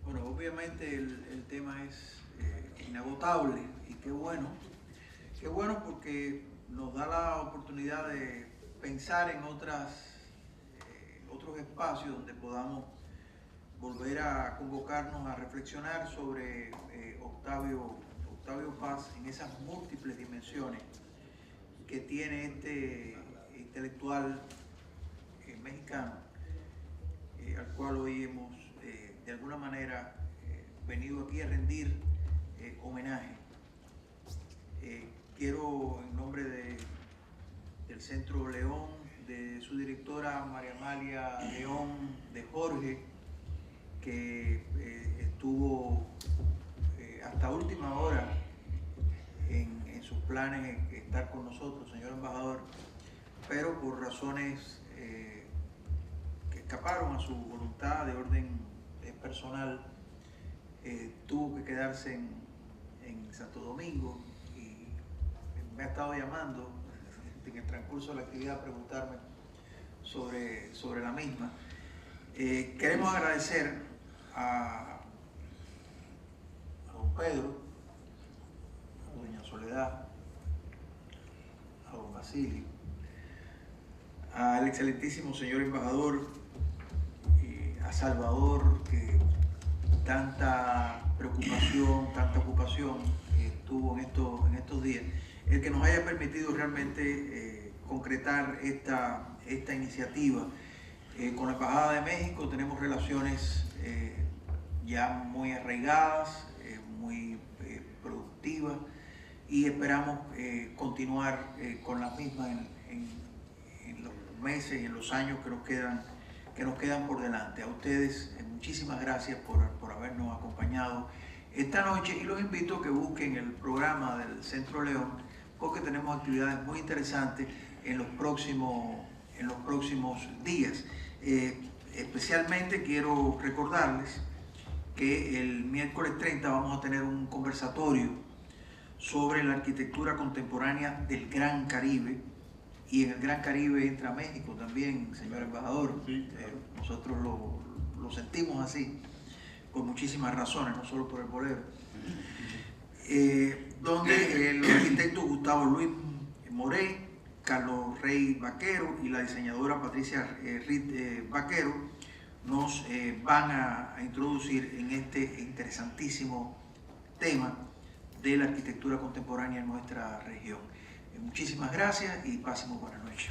Bueno, obviamente el tema es inagotable, y qué bueno porque nos da la oportunidad de pensar en otros espacios donde podamos volver a convocarnos a reflexionar sobre Octavio Paz en esas múltiples dimensiones que tiene este intelectual mexicano, al cual hoy hemos de alguna manera venido aquí a rendir homenaje. Quiero, en nombre del Centro León, de su directora María Amalia León, de Jorge, que estuvo hasta última hora en sus planes estar con nosotros, señor embajador, pero por razones que escaparon a su voluntad de orden personal, tuvo que quedarse en Santo Domingo, y me ha estado llamando en el transcurso de la actividad a preguntarme sobre la misma. Queremos agradecer a don Pedro, a doña Soledad, a don Basilio, al excelentísimo señor embajador, a Salvador, que tanta preocupación, tanta ocupación tuvo en estos días, el que nos haya permitido realmente concretar esta iniciativa. Con la Embajada de México tenemos relaciones ya muy arraigadas, muy productivas, y esperamos continuar con las mismas en los meses y en los años que nos quedan por delante. A ustedes muchísimas gracias por habernos acompañado esta noche, y los invito a que busquen el programa del Centro León, porque tenemos actividades muy interesantes en los próximos días. Especialmente quiero recordarles que el miércoles 30 vamos a tener un conversatorio sobre la arquitectura contemporánea del Gran Caribe, y en el Gran Caribe entra México también, señor embajador. Nosotros lo sentimos así, por muchísimas razones, no solo por el bolero. Donde el arquitecto Gustavo Luis Morey, Carlos Rey Vaquero y la diseñadora Patricia Reed Vaquero nos van a introducir en este interesantísimo tema de la arquitectura contemporánea en nuestra región. Muchísimas gracias y pasen muy buenas noches.